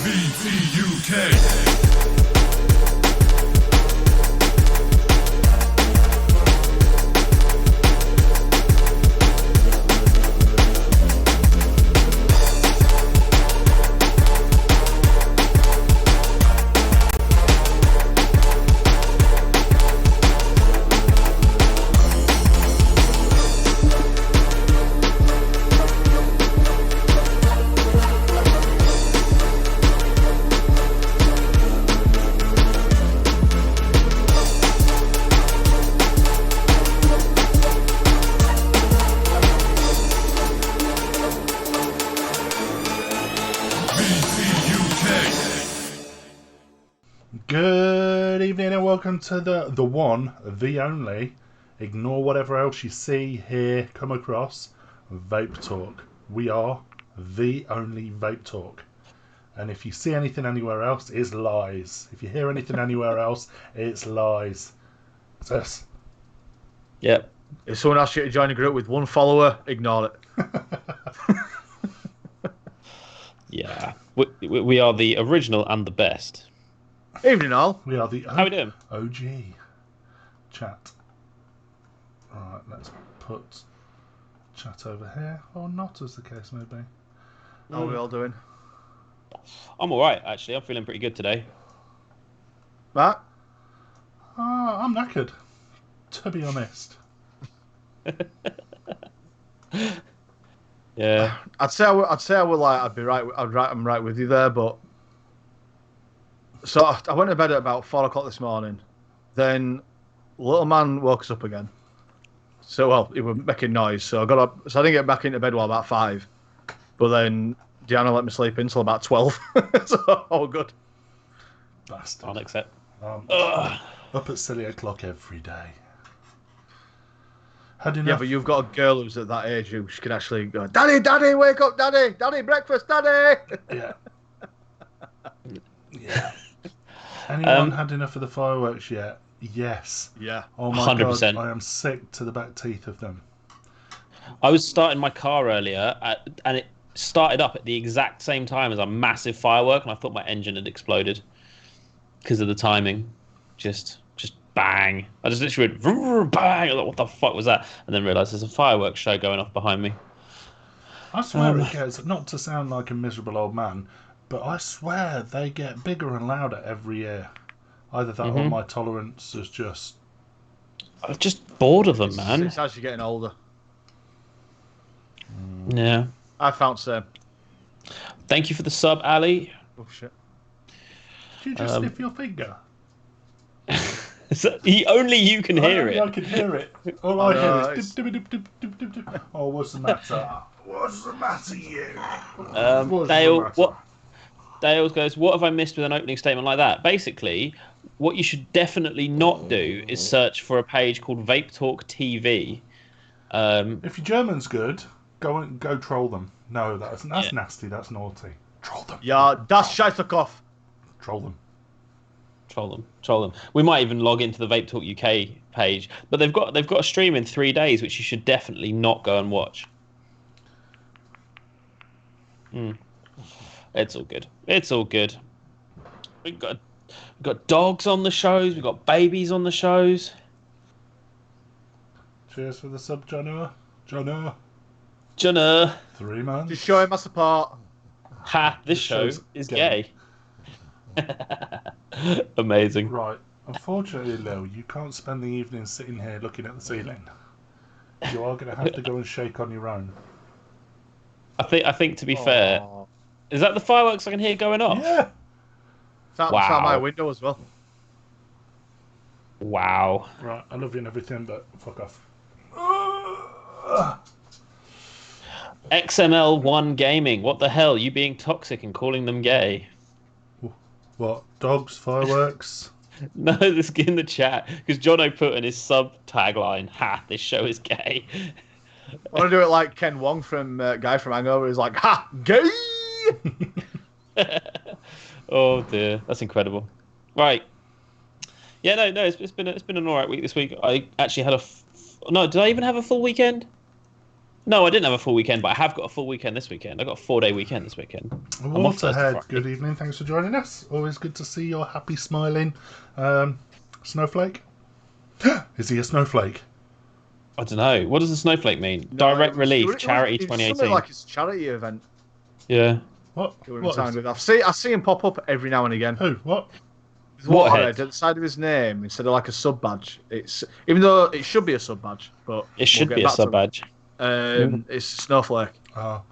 VT UK. Good evening and welcome to the one, the only, ignore whatever else you see, hear, come across, Vape Talk. We are the only Vape Talk. And if you see anything anywhere else, it's lies. If you hear anything anywhere else, it's lies. It's us. Yep. If someone asks you to join a group with one follower, ignore it. Yeah. We are the original and the best. Evening all. We are the How we doing? OG chat. Alright, let's put chat over here, or not, as the case may be. How are we all doing? I'm alright, actually. I'm feeling pretty good today. Matt? I'm knackered, to be honest. Yeah. I'd say I would like. I'm right with you there, but so I went to bed at about 4 o'clock this morning. Then little man woke us up again. So well, he was making noise. So I got up. So I didn't get back into bed till about 5. But then Deanna let me sleep until about 12. So all good. Bastard. I'll accept. Up at silly o'clock every day. Had enough. Yeah, but you've got a girl who's at that age who she can actually go, Daddy, Daddy, wake up, Daddy, Daddy, breakfast, Daddy. Yeah. Yeah. Anyone had enough of the fireworks yet? Yes. Yeah. Oh my 100%. God, I am sick to the back teeth of them. I was starting my car earlier, and it started up at the exact same time as a massive firework, and I thought my engine had exploded because of the timing. Just bang. I just literally went, "Vroom, bang." I was like, what the fuck was that? And then realised there's a fireworks show going off behind me. I swear it gets, not to sound like a miserable old man, but I swear they get bigger and louder every year. Either that or my tolerance is just... I'm just bored of them, man. It's as you're getting older. Yeah. I found Sam. Thank you for the sub, Ali. Oh shit. Do you just sniff your finger? So, only you can hear it. I can hear it. All I hear is... Dip, dip, dip, dip, dip, dip. Oh, what's the matter? What's the matter, you? Dale goes, what have I missed with an opening statement like that? Basically, what you should definitely not do is search for a page called Vape Talk TV. If your German's good, go troll them. No, that's nasty. That's naughty. Troll them. Yeah, das Scheißerkopf. Troll them. Troll them. We might even log into the Vape Talk UK page, but they've got a stream in 3 days, which you should definitely not go and watch. It's all good. It's all good. We've got dogs on the shows. We've got babies on the shows. Cheers for the sub, Jono. Jono. 3 months. Just show him my support. Ha! This show is gay. Amazing. Right. Unfortunately, Lil, you can't spend the evening sitting here looking at the ceiling. You are going to have to go and shake on your own. I think to be fair, is that the fireworks I can hear going off? Yeah. It's out my window as well. Wow. Right. I love you and everything, but fuck off. XML1 Gaming. What the hell? You being toxic and calling them gay? What? Dogs, fireworks? No, this in the chat because Jono put in his sub tagline. Ha! This show is gay. I want to do it like Ken Wong from Guy from Hangover. He's like, ha, gay. Oh dear, that's incredible. Right. Yeah, no, it's been an alright week this week. I actually had no, did I even have a full weekend? No, I didn't have a full weekend, but I have got a full weekend this weekend. I got a 4-day weekend this weekend. I'm off Thursday, Waterhead, Friday. good evening. Thanks for joining us. Always good to see your happy, smiling snowflake. Is he a snowflake? I don't know. What does the snowflake mean? No, Direct Relief Charity it was something 2018. like it's a charity event. Yeah. What? He would What have signed is- with. I see him pop up every now and again. Who? What? There's Waterhead Waterhead. at the side of his name instead of like a sub badge. It's even though it should be a sub badge, but It should we'll be get a back to sub it. badge. It's Snowflake. Oh,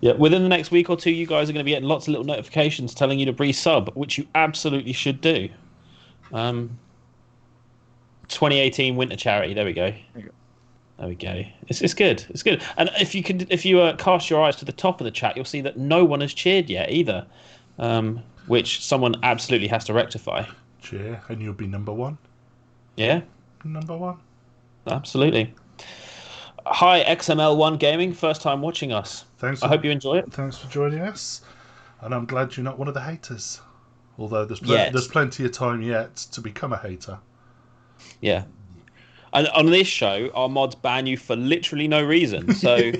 Yeah, within the next week or two, you guys are going to be getting lots of little notifications telling you to resub, which you absolutely should do. 2018 winter charity. There we go. There we go. It's good. It's good. And if you cast your eyes to the top of the chat, you'll see that no one has cheered yet either, which someone absolutely has to rectify. cheer, and you'll be number one. Yeah, Number one. absolutely. Hi, XML1 Gaming. First time watching us. Thanks. I hope you enjoy it. Thanks for joining us, and I'm glad you're not one of the haters. Although there's Yet. there's plenty of time yet to become a hater. Yeah. And on this show, our mods ban you for literally no reason. So,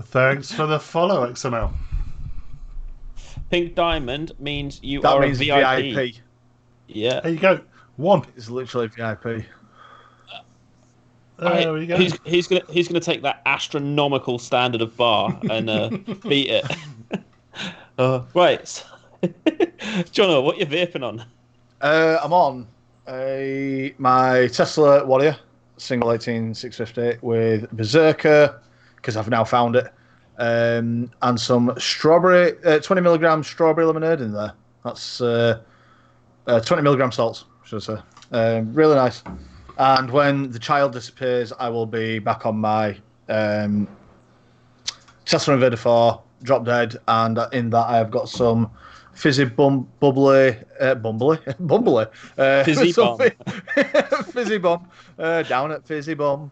Thanks for the follow, XML. Pink Diamond means you That are means a VIP. VIP. Yeah. There you go. One. It's literally VIP. There we go. He's gonna take that astronomical standard of bar and beat it. Right, Jono, what you vaping on? I'm on my Tesla Warrior single 18650 with Berserker because I've now found it, and some strawberry 20 milligram strawberry lemonade in there. That's 20 milligram salts, should I say? Really nice. And when the child disappears, I will be back on my Tesla Invader 4 drop dead, and in that I have got some fizzy bubbly Fizzy some bum. fizzy bum down at fizzy bum,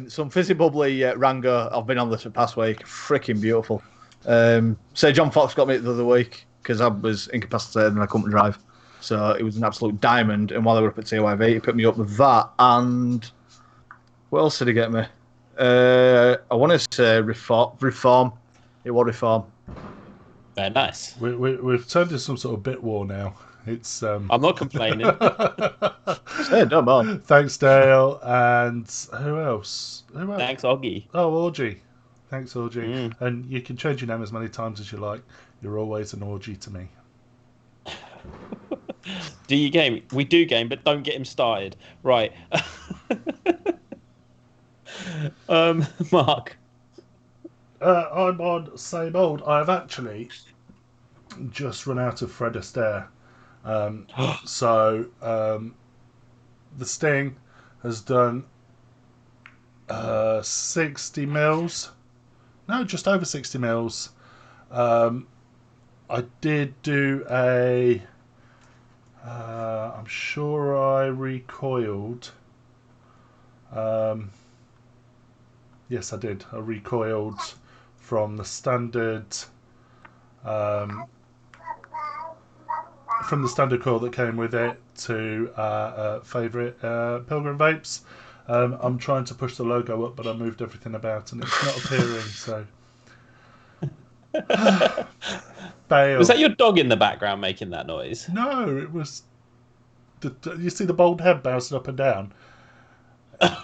some fizzy bubbly Rango. I've been on this for the past week. Freaking beautiful. So John Fox got me the other week because I was incapacitated and I couldn't drive. So it was an absolute diamond. And while I were up at TYV, he picked me up with that. And what else did he get me? I want to say reform. It was reform. Very nice. We've turned into some sort of bit war now. It's I'm not complaining. Hey, don't mind. Thanks, Dale, and who else? Thanks, Oggy. Oh, Orgy. Thanks, Orgy. Mm. And you can change your name as many times as you like. You're always an orgy to me. Do you game? We do game, but don't get him started. Right. Mark. I'm on same old. I've actually just run out of Fred Astaire. So the Sting has done 60 mils. No, just over 60 mils. I did do a... I'm sure I recoiled. Yes, I did. I recoiled from the standard coil that came with it to favourite Pilgrim Vapes. I'm trying to push the logo up, but I moved everything about and it's not appearing. So, bail. Was that your dog in the background making that noise? No, it was. You see the bald head bouncing up and down.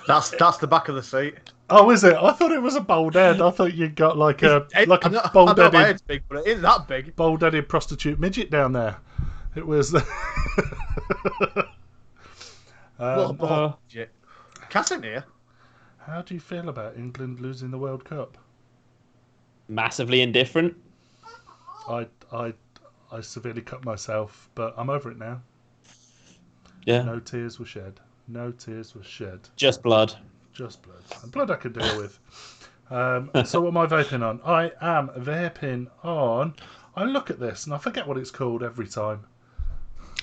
That's the back of the seat. Oh, is it? I thought it was a bald head. I thought you got like a I know my bald-headed, head's big, but it isn't that big. bald-headed prostitute midget down there. It was. Casimir. How do you feel about England losing the World Cup? Massively indifferent. I severely cut myself, but I'm over it now. Yeah. No tears were shed. No tears were shed. Just blood. Just blood. And blood I could deal with. So what am I vaping on? I am vaping on... I look at this and I forget what it's called every time.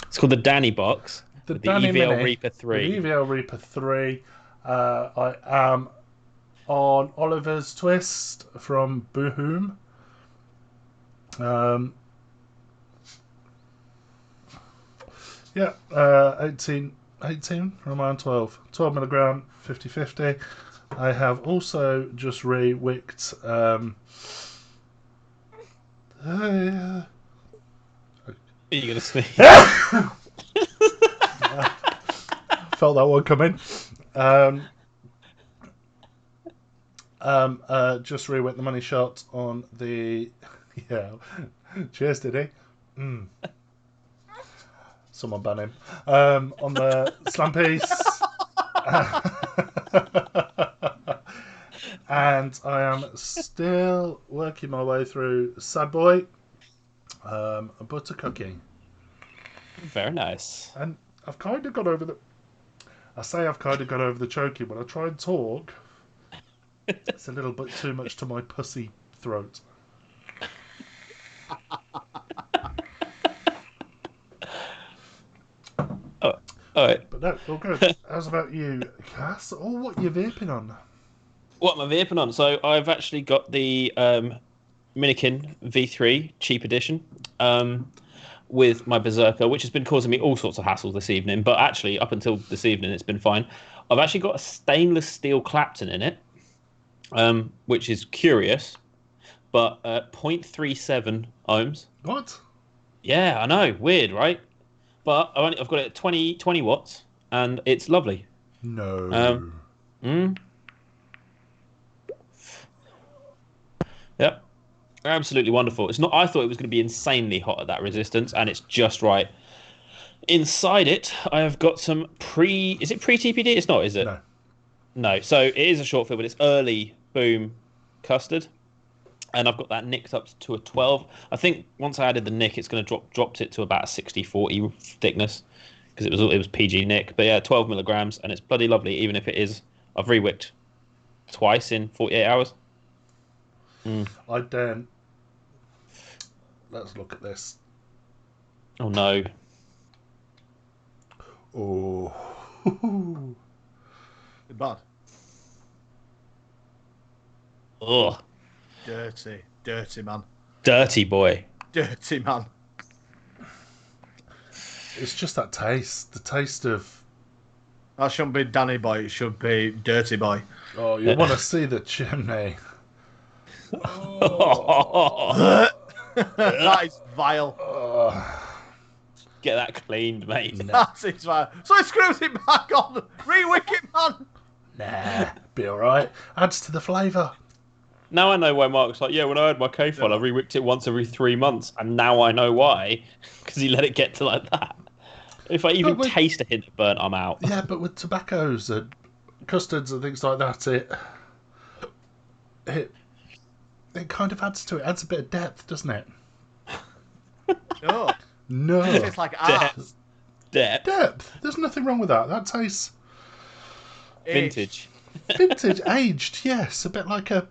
It's called the Danny Box. The with Danny EVL Mini, Reaper 3. The EVL Reaper 3. I am on Oliver's Twist from Boom. 18 18, around 12. 12 milligram, 50/50. I have also just re-wicked. Are you gonna sneeze? Felt that one coming. Just re-wicked the money shot on the. Yeah. Cheers, did he? Someone ban him. On the slam piece. And I am still working my way through Sad Boy, Butter Cookie. Very nice. And I've kind of got over the. I say I've kind of got over the choking. When I try and talk, it's a little bit too much to my pussy throat. Oh, all right. But no, all good. How's about you, Cass? Oh, what you vaping on? What am I vaping on? So I've actually got the Minikin V3 cheap edition with my Berserker, which has been causing me all sorts of hassles this evening. But actually, up until this evening, it's been fine. I've actually got a stainless steel Clapton in it, which is curious, but 0.37 ohms. What? Yeah, I know. Weird, right? But I've got it at 20 watts, and it's lovely. No. Yep. Absolutely wonderful. It's not. I thought it was going to be insanely hot at that resistance, and it's just right. Inside it, I have got some pre. Is it pre-TPD? It's not, is it? No. No. So it is a short fill, but it's early boom custard, and I've got that nicked up to a 12. I think once I added the nick, it's going to dropped it to about a 60/40 thickness because it was PG nick. But yeah, 12 milligrams, and it's bloody lovely. Even if it is, I've rewicked twice in 48 hours. I don't. Let's look at this. Oh no. Oh. Bad. Ugh. Dirty man. Dirty boy. Dirty man. It's just that taste. The taste of. That shouldn't be Danny boy. It should be dirty boy. Oh, you want to see the chimney. Oh. That is vile. Get that cleaned, mate. That is vile. So he screws it back on. Re-wick it, man. Nah, be alright. Adds to the flavour. Now I know why Mark's like, yeah, when I had my K-file, I re-wicked it once every 3 months, and now I know why, because he let it get to like that. If I even taste a hint of burnt, I'm out. Yeah, but with tobaccos and custards and things like that, it kind of adds to it. Adds a bit of depth, doesn't it? No. No. It's like Depth. There's nothing wrong with that. That tastes Vintage. vintage, aged. Yes, a bit like a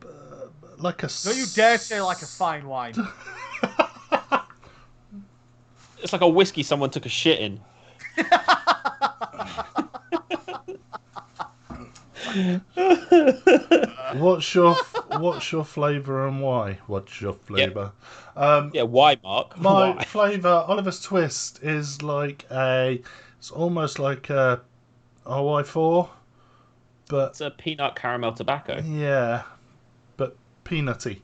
Don't you dare say like a fine wine. It's like a whiskey someone took a shit in. What's your flavour and why? What's your flavour? Yeah, why, Mark? My Why? flavour, Oliver's Twist, is like it's almost like a OI4, but It's a peanut caramel tobacco. yeah, but peanutty.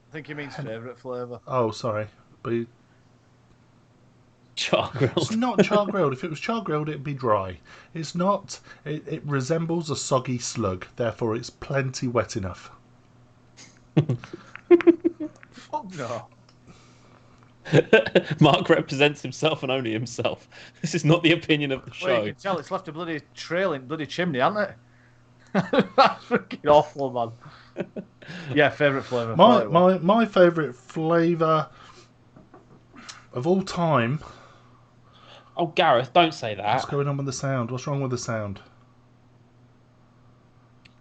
I think he means favourite flavour. Oh, sorry, but Char it's grilled. not char grilled. If it was char grilled, it'd be dry. It's not. It resembles a soggy slug. Therefore, it's plenty wet enough. Fuck no. Mark represents himself and only himself. This is not the opinion of the Well, show. you can tell it's left a bloody trail in bloody chimney, hasn't it? That's freaking awful, man. Yeah, favourite flavour. My favourite flavour of all time. Oh, Gareth, don't say that. What's going on with the sound? What's wrong with the sound?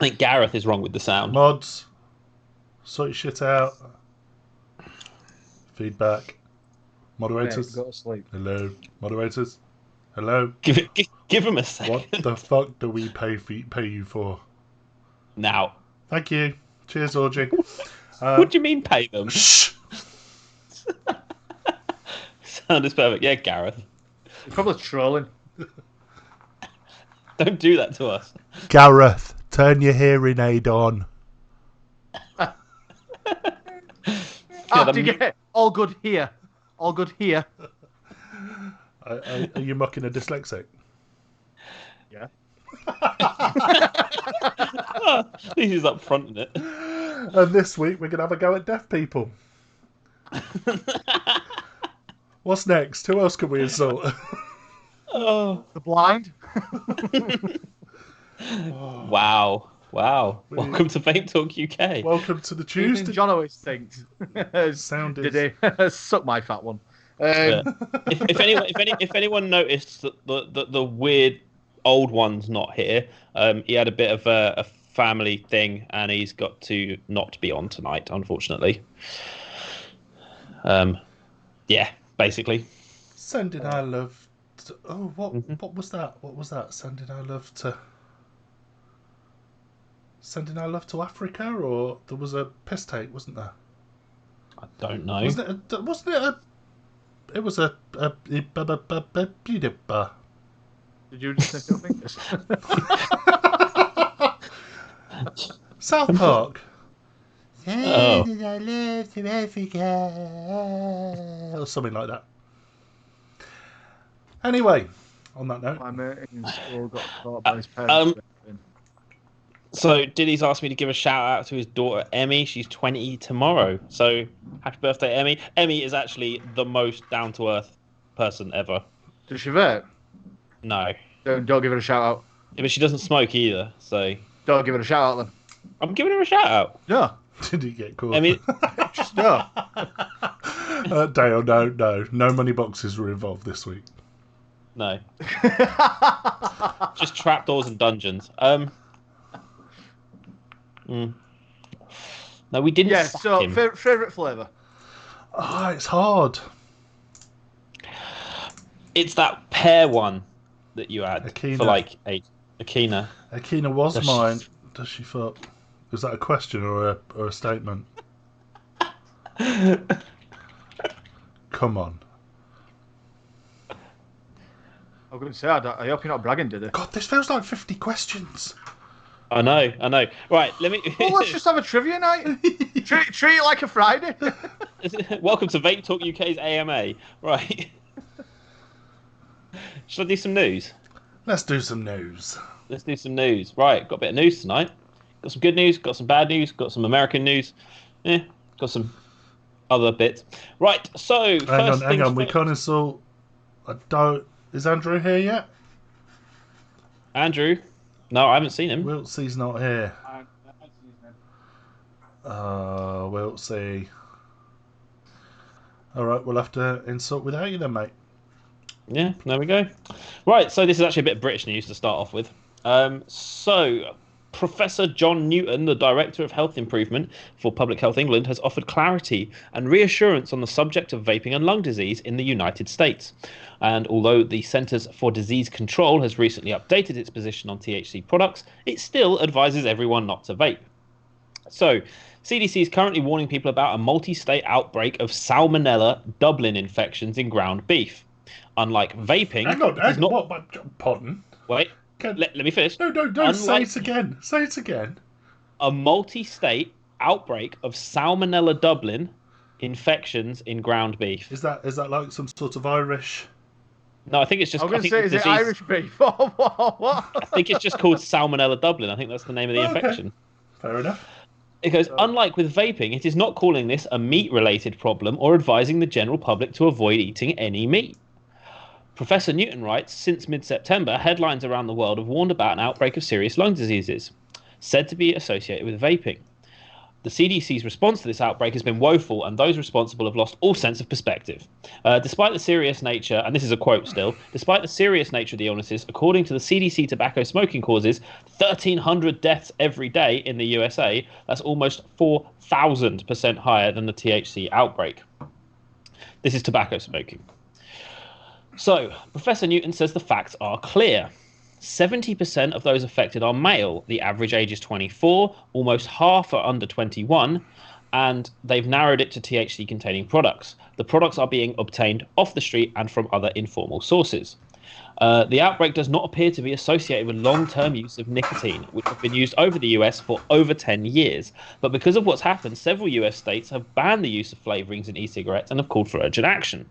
I think Gareth is wrong with the sound. Mods, sort your shit out. Feedback. Moderators. Go to sleep. Hello. Moderators. Hello. Give him a second. What the fuck do we pay you for? Now. Thank you. Cheers, Orgy. What do you mean pay them? Shh. Sound is perfect. Yeah, Gareth. You're probably trolling. Don't do that to us. Gareth, turn your hearing aid on. Do you get it? All good here. All good here. Are you mocking a dyslexic? Yeah. At least he's up front in it. And this week we're going to have a go at deaf people. What's next? Who else can we insult? Oh. The blind. Wow. Welcome to Vape Talk UK. Welcome to the Even Tuesday. John always thinks. Sound is... Did he? Suck my fat one. If anyone noticed that the weird old one's not here, he had a bit of a family thing, and he's got to not be on tonight, unfortunately. Yeah, basically. Sending our love to... Oh, what was that? What was that? Sending our love to Africa, or there was a piss take, wasn't there? I don't know. It was a Did you just snip your fingers? South Park. Oh. I live to Africa, or something like that. Anyway, on that note, My mate in school got caught by his parents. So Diddy's asked me to give a shout out to his daughter Emmy. She's 20 tomorrow. So happy birthday, Emmy. Emmy is actually the most down to earth person ever. Does she vape? No. Don't give it a shout out. Yeah, but she doesn't smoke either, so Don't give it a shout out then. I'm giving her a shout out. No. did he get caught? Emmy, Just no. Dale, no money boxes were involved this week. no. Just trapdoors and dungeons. No, we didn't. Yeah, sack so him. favourite flavour? Oh, it's hard. It's that pear one that you had Akina. for like Akina. Akina was Does mine. she- Does she fuck? Was that a question or a statement? Come on. I'm going to say, I hope you're not bragging, did it? God, this feels like 50 questions. I know. Right, let me. Well, let's just have a trivia night. treat it like a Friday. Welcome to Vape Talk UK's AMA. Right. Should I do some news? Let's do some news. Let's do some news. Right, got a bit of news tonight. Got some good news, got some bad news, got some American news. Got some other bits. Right, so Hang on. We can't insult. Is Andrew here yet? Andrew? No, I haven't seen him. Wiltsey's not here. Wiltsey. All right, we'll have to insult without you then, mate. Yeah, there we go. Right, so this is actually a bit of British news to start off with. So, Professor John Newton, the Director of Health Improvement for Public Health England, has offered clarity and reassurance on the subject of vaping and lung disease in the United States. And although the Centers for Disease Control has recently updated its position on THC products, it still advises everyone not to vape. So, CDC is currently warning people about a multi-state outbreak of Salmonella Dublin infections in ground beef. Unlike vaping, Hang on. Pardon? Wait, let me finish. No, don't say it again. Say it again. A multi-state outbreak of Salmonella Dublin infections in ground beef. Is that like some sort of Irish? No, I think it's just. I'm going to think say, the is it disease- Irish beef? What? I think it's just called Salmonella Dublin. I think that's the name of the Okay. infection. Fair enough. It goes, unlike with vaping, it is not calling this a meat-related problem or advising the general public to avoid eating any meat. Professor Newton writes, since mid-September, headlines around the world have warned about an outbreak of serious lung diseases, said to be associated with vaping. The CDC's response to this outbreak has been woeful, and those responsible have lost all sense of perspective. Despite the serious nature, and this is a quote still, despite the serious nature of the illnesses, according to the CDC, tobacco smoking causes 1,300 deaths every day in the USA. That's almost 4,000% higher than the THC outbreak. This is tobacco smoking. So, Professor Newton says the facts are clear. 70% of those affected are male. The average age is 24. Almost half are under 21. And they've narrowed it to THC-containing products. The products are being obtained off the street and from other informal sources. The outbreak does not appear to be associated with long-term use of nicotine, which have been used over the US for over 10 years. But because of what's happened, several US states have banned the use of flavorings in e-cigarettes and have called for urgent action.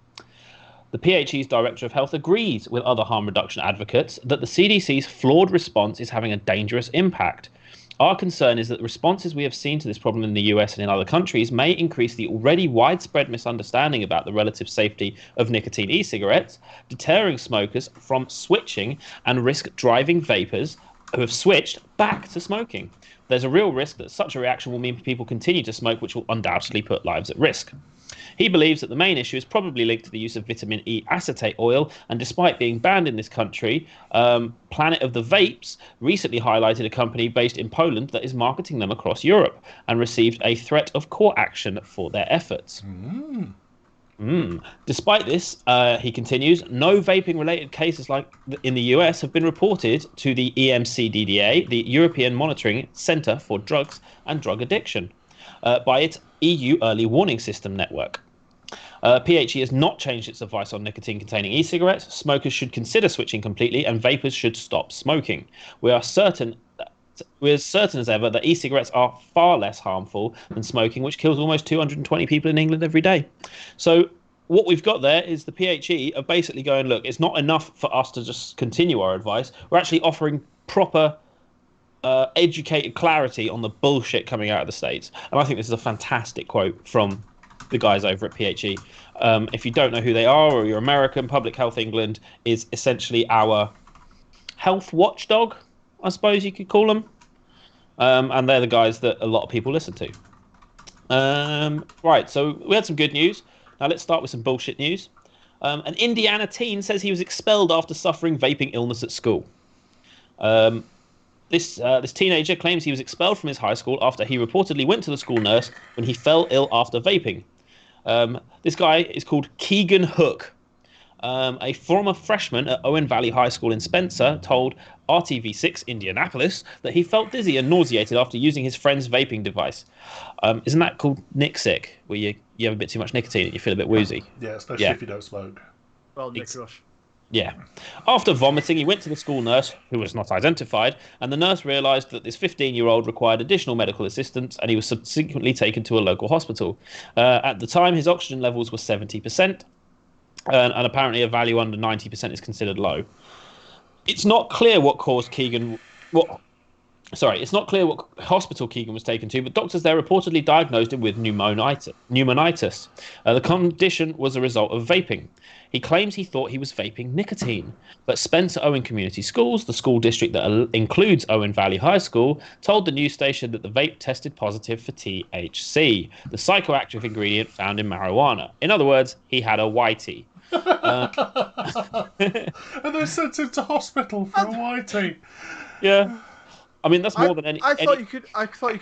The PHE's Director of Health agrees with other harm reduction advocates that the CDC's flawed response is having a dangerous impact. Our concern is that the responses we have seen to this problem in the US and in other countries may increase the already widespread misunderstanding about the relative safety of nicotine e-cigarettes, deterring smokers from switching and risk driving vapors who have switched back to smoking. There's a real risk that such a reaction will mean people continue to smoke, which will undoubtedly put lives at risk. He believes that the main issue is probably linked to the use of vitamin E acetate oil, and despite being banned in this country, Planet of the Vapes recently highlighted a company based in Poland that is marketing them across Europe and received a threat of court action for their efforts. Despite this, he continues, no vaping-related cases like in the US have been reported to the EMCDDA, the European Monitoring Centre for Drugs and Drug Addiction, by its EU Early Warning System network. PHE has not changed its advice on nicotine-containing e-cigarettes. Smokers should consider switching completely, and vapers should stop smoking. We're as certain as ever that e-cigarettes are far less harmful than smoking, which kills almost 220 people in England every day. So what we've got there is the PHE are basically going, look, it's not enough for us to just continue our advice. We're actually offering proper educated clarity on the bullshit coming out of the States. And I think this is a fantastic quote from the guys over at PHE. If you don't know who they are, or you're American, Public Health England is essentially our health watchdog, I suppose you could call them. And they're the guys that a lot of people listen to. Right, so we had some good news. Now let's start with some bullshit news. An Indiana teen says he was expelled after suffering vaping illness at school. This teenager claims he was expelled from his high school after he reportedly went to the school nurse when he fell ill after vaping. This guy is called Keegan Hook. A former freshman at Owen Valley High School in Spencer told RTV6 Indianapolis that he felt dizzy and nauseated after using his friend's vaping device. Isn't that called E-Cig, where you have a bit too much nicotine and you feel a bit woozy? Yeah, especially if you don't smoke. Well, Nick Rush. Yeah. After vomiting, he went to the school nurse, who was not identified, and the nurse realised that this 15-year-old required additional medical assistance, and he was subsequently taken to a local hospital. At the time, his oxygen levels were 70%, and apparently a value under 90% is considered low. It's not clear what caused Keegan... It's not clear what hospital Keegan was taken to, but doctors there reportedly diagnosed him with pneumonitis. The condition was a result of vaping. He claims he thought he was vaping nicotine, but Spencer Owen Community Schools, the school district that includes Owen Valley High School, told the news station that the vape tested positive for THC, the psychoactive ingredient found in marijuana. In other words, he had a whitey. And they sent him to hospital for a whitey. Yeah. I mean, that's more than any. I thought you could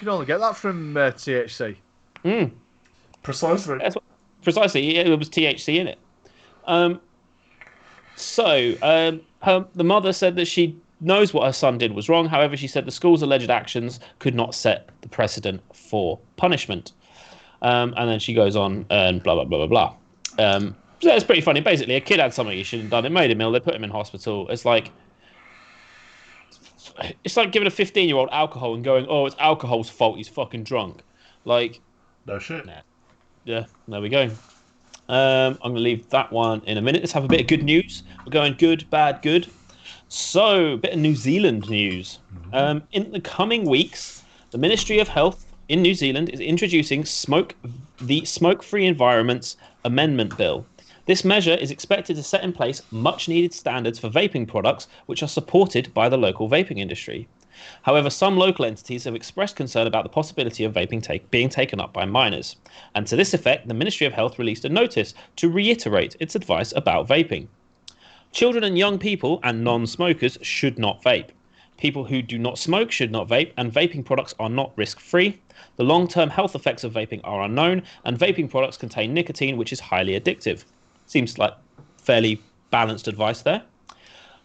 only get that from THC. Precisely. Precisely. It was THC in it. The mother said that she knows what her son did was wrong. However, she said the school's alleged actions could not set the precedent for punishment. And then she goes on and blah, blah, blah, blah, blah. So it's pretty funny. Basically, a kid had something he shouldn't have done. It made him ill. They put him in hospital. It's like giving a 15-year-old alcohol and going, oh, it's alcohol's fault. He's fucking drunk. Like, no shit. Nah. Yeah, there we go. I'm going to leave that one in a minute. Let's have a bit of good news. We're going good, bad, good. So, a bit of New Zealand news. In the coming weeks, the Ministry of Health in New Zealand is introducing the Smoke-Free Environments Amendment Bill. This measure is expected to set in place much-needed standards for vaping products, which are supported by the local vaping industry. However, some local entities have expressed concern about the possibility of vaping being taken up by minors. And to this effect, the Ministry of Health released a notice to reiterate its advice about vaping. Children and young people and non-smokers should not vape. People who do not smoke should not vape, and vaping products are not risk-free. The long-term health effects of vaping are unknown, and vaping products contain nicotine, which is highly addictive. Seems like fairly balanced advice there.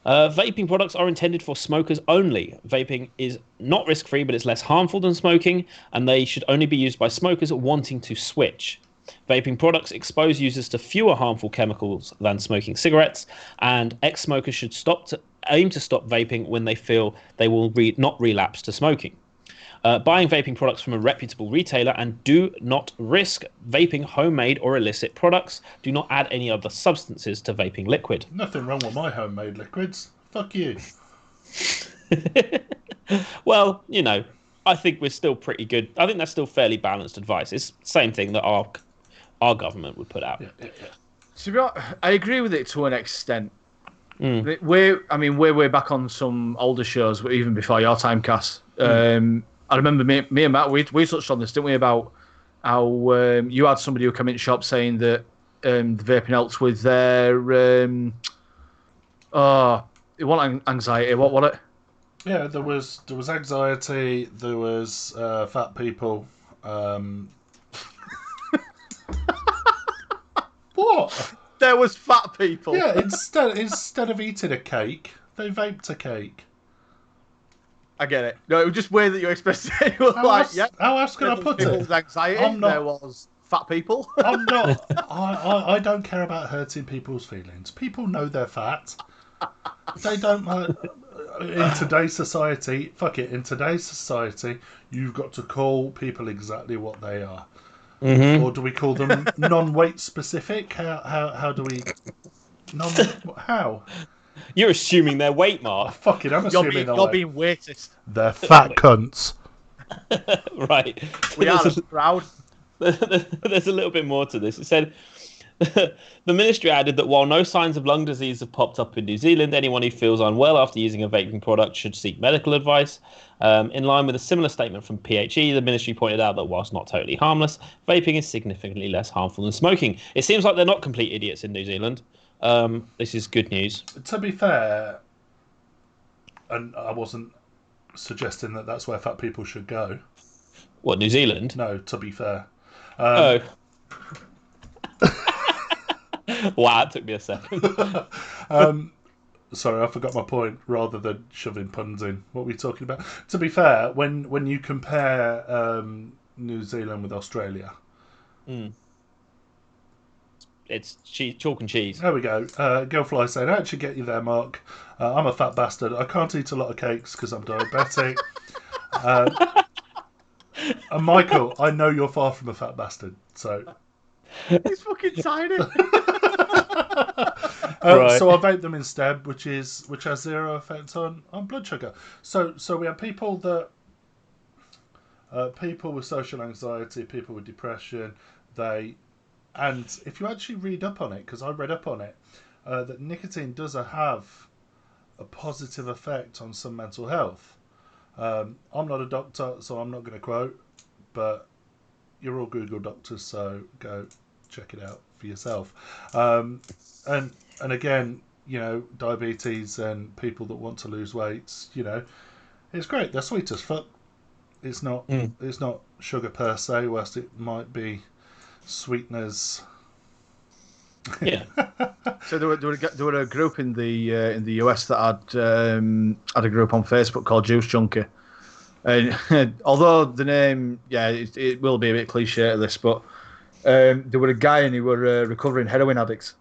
Vaping products are intended for smokers only. Vaping is not risk-free, but it's less harmful than smoking, and they should only be used by smokers wanting to switch. Vaping products expose users to fewer harmful chemicals than smoking cigarettes, and ex-smokers should aim to stop vaping when they feel they will not relapse to smoking. Buying vaping products from a reputable retailer, and do not risk vaping homemade or illicit products. Do not add any other substances to vaping liquid. Nothing wrong with my homemade liquids. Fuck you. Well, I think we're still pretty good. I think that's still fairly balanced advice. It's the same thing that our government would put out. Yeah. To be honest, I agree with it to an extent. Mm. We're way back on some older shows, even before your time, Cass. I remember me and Matt, we touched on this, didn't we, about how you had somebody who came in shop saying that the vaping helps with their it wasn't anxiety. What was it? Yeah, there was anxiety. There was fat people. What? There was fat people. Yeah, instead of eating a cake, they vaped a cake. I get it. No, it was just weird that you expressed it. You were like, yeah. How else can I put it? Anxiety. There was fat people. I'm not. I don't care about hurting people's feelings. People know they're fat. They don't. In today's society, fuck it. In today's society, you've got to call people exactly what they are. Mm-hmm. Or do we call them non-weight specific? How do we? How? You're assuming their weight, Mark. Fucking, I'm assuming you're being weightist. They're fat cunts. Right. We are proud. There's a little bit more to this. It said, the ministry added that while no signs of lung disease have popped up in New Zealand, anyone who feels unwell after using a vaping product should seek medical advice. In line with a similar statement from PHE, the ministry pointed out that whilst not totally harmless, vaping is significantly less harmful than smoking. It seems like they're not complete idiots in New Zealand. This is good news. To be fair, and I wasn't suggesting that that's where fat people should go. What, New Zealand? No, to be fair. Oh. Wow, it took me a second. Sorry, I forgot my point. Rather than shoving puns in, what were we talking about? To be fair, when you compare New Zealand with Australia, it's chalk and cheese. there we go. Girlfly saying, "I actually get you there, Mark. I'm a fat bastard. I can't eat a lot of cakes because I'm diabetic." And Michael, I know you're far from a fat bastard, so. He's fucking tiny. Right. So I vape them instead, which has zero effect on blood sugar. So we have people that people with social anxiety, people with depression, and if you actually read up on it, because I read up on it, that nicotine does have a positive effect on some mental health. I'm not a doctor, so I'm not going to quote, but you're all Google doctors, so go check it out for yourself. And again, diabetes and people that want to lose weight, it's great. They're sweet as fuck. It's not sugar per se, whilst it might be sweeteners. Yeah. So there were a group in the US that had a group on Facebook called Juice Junkie, and although the name, it will be a bit cliche to this, but there were a guy and he were recovering heroin addicts,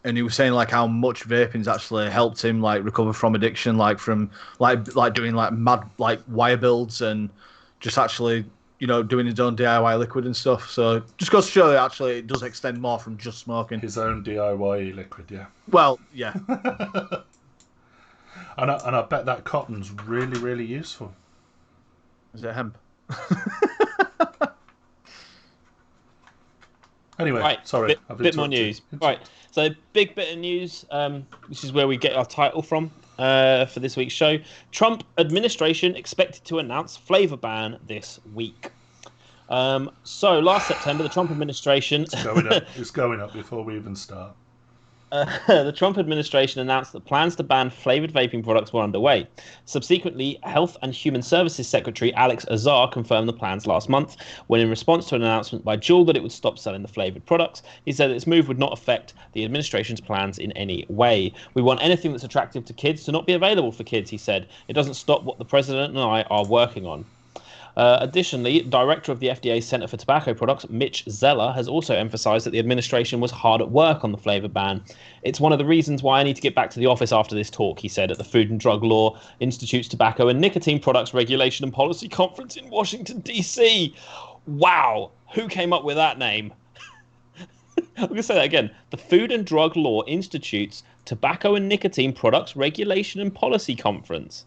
and he was saying like how much vaping's actually helped him like recover from addiction, like from like doing like mad like wire builds and just actually doing his own DIY liquid and stuff. So just goes to show that actually it does extend more from just smoking. His own DIY liquid, yeah. Well, yeah. and I bet that cotton's really, really useful. Is it hemp? Anyway, right, sorry. Bit more news. Right, so big bit of news. This is where we get our title from for this week's show. Trump administration expected to announce flavor ban this week. So last September, the Trump administration... It's going up before we even start. The Trump administration announced that plans to ban flavored vaping products were underway. Subsequently, Health and Human Services Secretary Alex Azar confirmed the plans last month, when in response to an announcement by Juul that it would stop selling the flavored products, he said that this move would not affect the administration's plans in any way. We want anything that's attractive to kids to not be available for kids, he said. It doesn't stop what the president and I are working on. Additionally, director of the FDA Center for Tobacco Products, Mitch Zeller, has also emphasized that the administration was hard at work on the flavor ban. It's one of the reasons why I need to get back to the office after this talk, he said at the Food and Drug Law Institute's Tobacco and Nicotine Products Regulation and Policy Conference in Washington, D.C. Wow, who came up with that name? I'm going to say that again. The Food and Drug Law Institute's Tobacco and Nicotine Products Regulation and Policy Conference.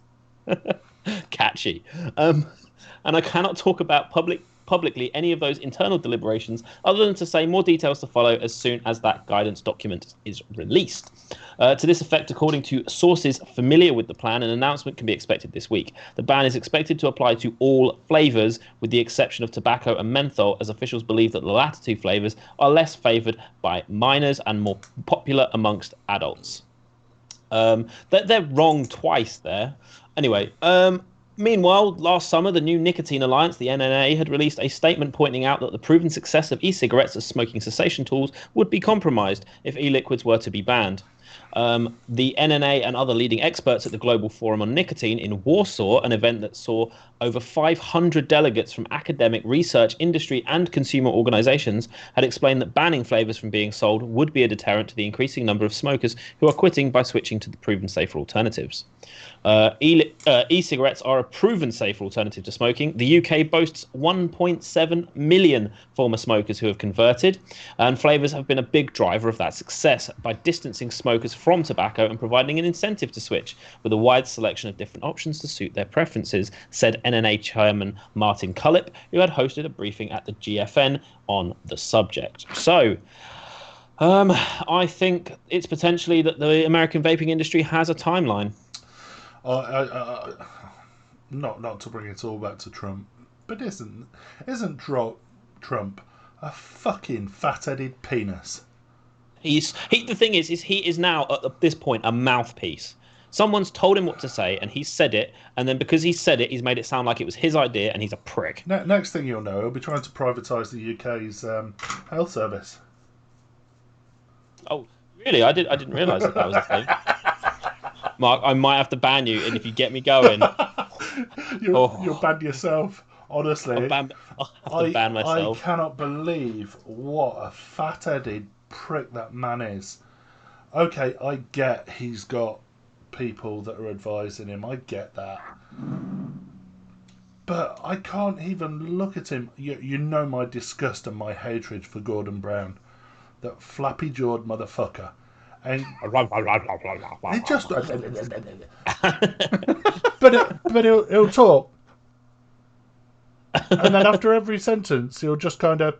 Catchy. And I cannot talk about publicly any of those internal deliberations other than to say more details to follow as soon as that guidance document is released. To this effect, according to sources familiar with the plan, an announcement can be expected this week. The ban is expected to apply to all flavours, with the exception of tobacco and menthol, as officials believe that the latter two flavours are less favoured by minors and more popular amongst adults. They're wrong twice there. Anyway, meanwhile, last summer, the new Nicotine Alliance, the NNA, had released a statement pointing out that the proven success of e-cigarettes as smoking cessation tools would be compromised if e-liquids were to be banned. The NNA and other leading experts at the Global Forum on Nicotine in Warsaw, an event that saw over 500 delegates from academic, research, industry, and consumer organizations, had explained that banning flavors from being sold would be a deterrent to the increasing number of smokers who are quitting by switching to the proven safer alternatives. E-cigarettes are a proven safer alternative to smoking. The UK boasts 1.7 million former smokers who have converted, and flavours have been a big driver of that success by distancing smokers from tobacco and providing an incentive to switch with a wide selection of different options to suit their preferences, said NNA chairman Martin Cullip, who had hosted a briefing at the GFN on the subject. So, I think it's potentially that the American vaping industry has a timeline. Not to bring it all back to Trump, but isn't Trump a fucking fat-headed penis? The thing is he is now at this point a mouthpiece. Someone's told him what to say, and he said it, and then because he said it, he's made it sound like it was his idea, and he's a prick. Next thing you'll know, he'll be trying to privatise the UK's health service. Oh, really? I didn't realise that was a thing. Mark, I might have to ban you, and if you get me going, you'll ban yourself. Honestly, I'll have to ban myself. I cannot believe what a fat-headed prick that man is. Okay, I get he's got people that are advising him. I get that, but I can't even look at him. You know my disgust and my hatred for Gordon Brown, that flappy-jawed motherfucker. And it just, but he'll talk, and then after every sentence, he'll just kind of.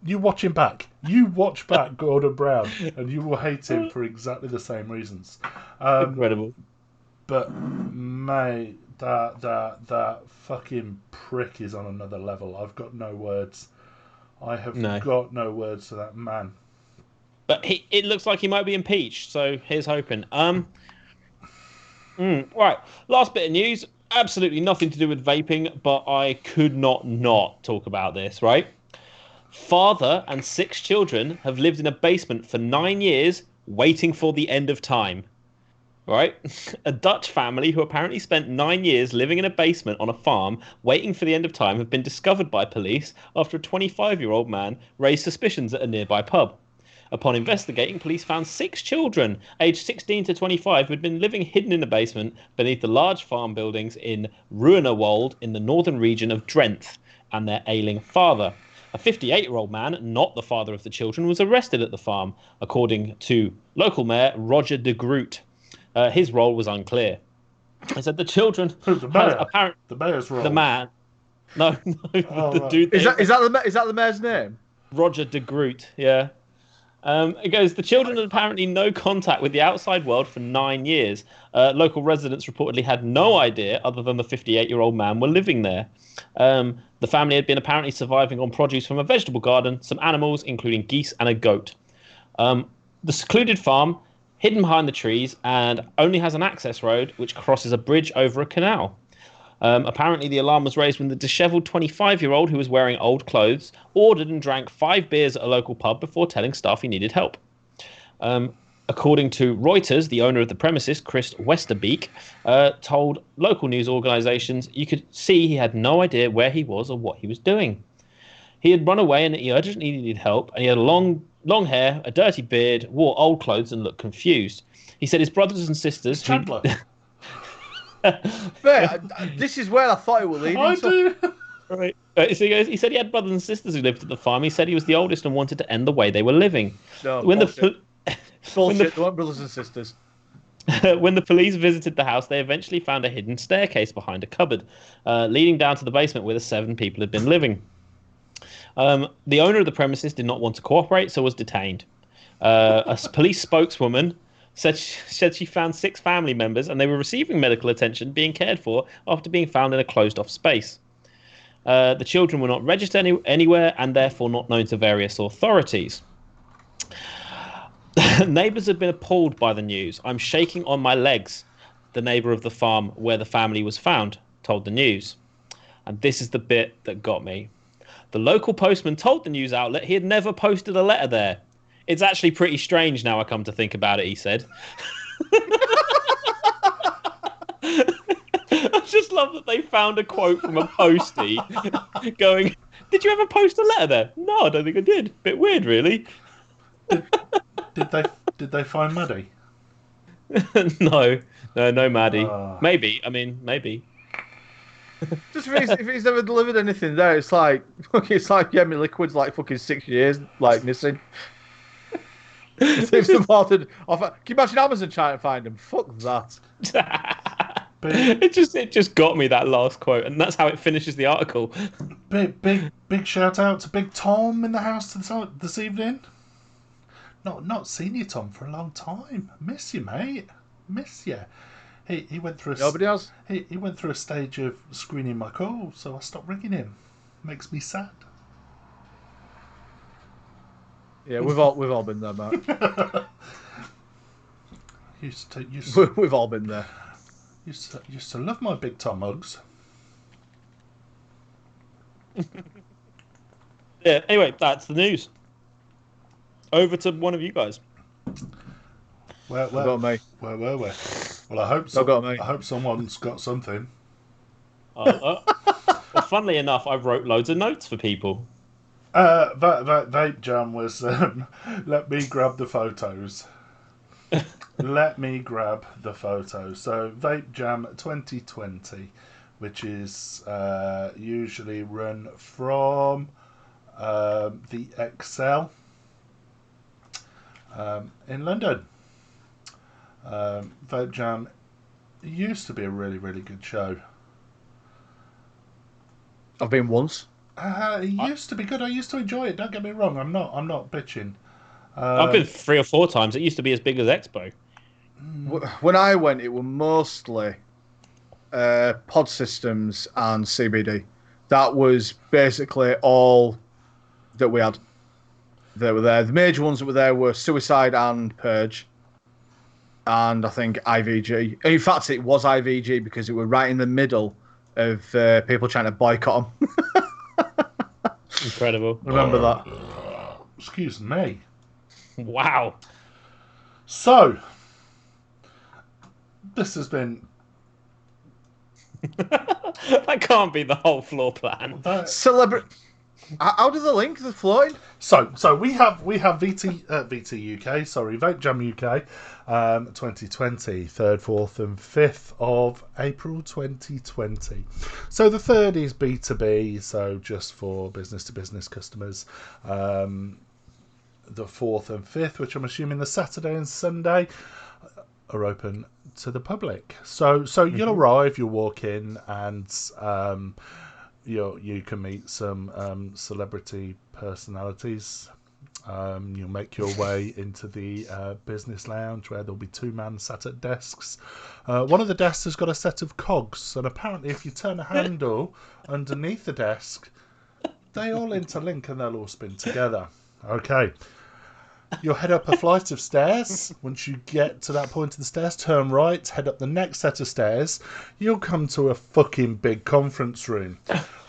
You watch him back. You watch back Gordon Brown, and you will hate him for exactly the same reasons. Incredible. But mate, that fucking prick is on another level. I've got no words. I have got no words to that man. But it looks like he might be impeached, so here's hoping. Right, last bit of news. Absolutely nothing to do with vaping, but I could not talk about this, right? Father and 6 children have lived in a basement for 9 years, waiting for the end of time. Right? A Dutch family who apparently spent 9 years living in a basement on a farm, waiting for the end of time, have been discovered by police after a 25-year-old man raised suspicions at a nearby pub. Upon investigating, police found 6 children, aged 16 to 25, who had been living hidden in a basement beneath the large farm buildings in Ruinerwold in the northern region of Drenthe, and their ailing father. A 58-year-old man, not the father of the children, was arrested at the farm, according to local mayor Roger de Groot. His role was unclear. I said the children. The mayor? The mayor's role. The man. No, the dude. Is that the mayor's name? Roger de Groot. Yeah. It goes, the children had apparently no contact with the outside world for 9 years. Local residents reportedly had no idea, other than the 58-year-old man, were living there. The family had been apparently surviving on produce from a vegetable garden, some animals, including geese and a goat. The secluded farm, hidden behind the trees, and only has an access road which crosses a bridge over a canal. Apparently, the alarm was raised when the dishevelled 25-year-old, who was wearing old clothes, ordered and drank 5 beers at a local pub before telling staff he needed help. According to Reuters, the owner of the premises, Chris Westerbeek, told local news organisations you could see he had no idea where he was or what he was doing. He had run away and he urgently needed help, and he had long hair, a dirty beard, wore old clothes, and looked confused. He said his brothers and sisters... Chandler. This is where I thought it was leading I to. Right. So he said he had brothers and sisters who lived at the farm. He said he was the oldest and wanted to end the way they were living. No, When bullshit. when the They weren't brothers and sisters. when the police visited the house, they eventually found a hidden staircase behind a cupboard, leading down to the basement where the 7 people had been living. The owner of the premises did not want to cooperate, so was detained. A police spokeswoman said she found 6 family members and they were receiving medical attention, being cared for after being found in a closed-off space. The children were not registered anywhere and therefore not known to various authorities. Neighbours had been appalled by the news. I'm shaking on my legs, the neighbour of the farm where the family was found told the news. And this is the bit that got me. The local postman told the news outlet he had never posted a letter there. It's actually pretty strange now I come to think about it, he said. I just love that they found a quote from a postie going, "Did you ever post a letter there?" "No, I don't think I did." Bit weird, really. Did they find Maddie? No, Maddie. Ah. Maybe. Just if he's never delivered anything there, it's like my liquid's like fucking 6 years like missing. If supported off, can you imagine Amazon trying to find him? Fuck that. It just got me, that last quote, and that's how it finishes the article. Big shout out to Big Tom in the house this evening. Not seen you, Tom, for a long time. Miss you, mate. Miss you. He went through. Nobody else. He went through a stage of screening my call, so I stopped ringing him. Makes me sad. Yeah, we've all been there, Mark. We've all been there. Used to love my Big Tom hugs. Yeah. Anyway, that's the news. Over to one of you guys. Where got me. Where were we? Well, I hope Got me. I hope someone's got something. Well, funnily enough, I wrote loads of notes for people. Vape Jam was. Let me grab the photos. Let me grab the photos. So Vape Jam 2020, which is usually run from the Excel in London. Vape Jam used to be a really, really good show. I've been once. It used to be good. I used to enjoy it. Don't get me wrong. I'm not bitching. I've been 3 or 4 times. It used to be as big as Expo. When I went, it were mostly pod systems and CBD. That was basically all that we had that were there. The major ones that were there were Suicide and Purge, and I think IVG. In fact, it was IVG because it were right in the middle of people trying to boycott them. Incredible. Remember that? Excuse me. Wow. So, this has been... That can't be the whole floor plan. Celebrity. How do the link? The floating? So we have VT UK, sorry, Vape Jam UK, 2020, 3rd, 4th, and 5th of April 2020. So the 3rd is B2B, so just for business to business customers. The 4th and 5th, which I'm assuming the Saturday and Sunday, are open to the public. So you'll arrive, you'll walk in, and you can meet some celebrity personalities. You'll make your way into the business lounge where there'll be 2 men sat at desks. One of the desks has got a set of cogs, and apparently if you turn a handle underneath the desk, they all interlink and they'll all spin together. Okay. You'll head up a flight of stairs. Once you get to that point of the stairs, turn right, head up the next set of stairs. You'll come to a fucking big conference room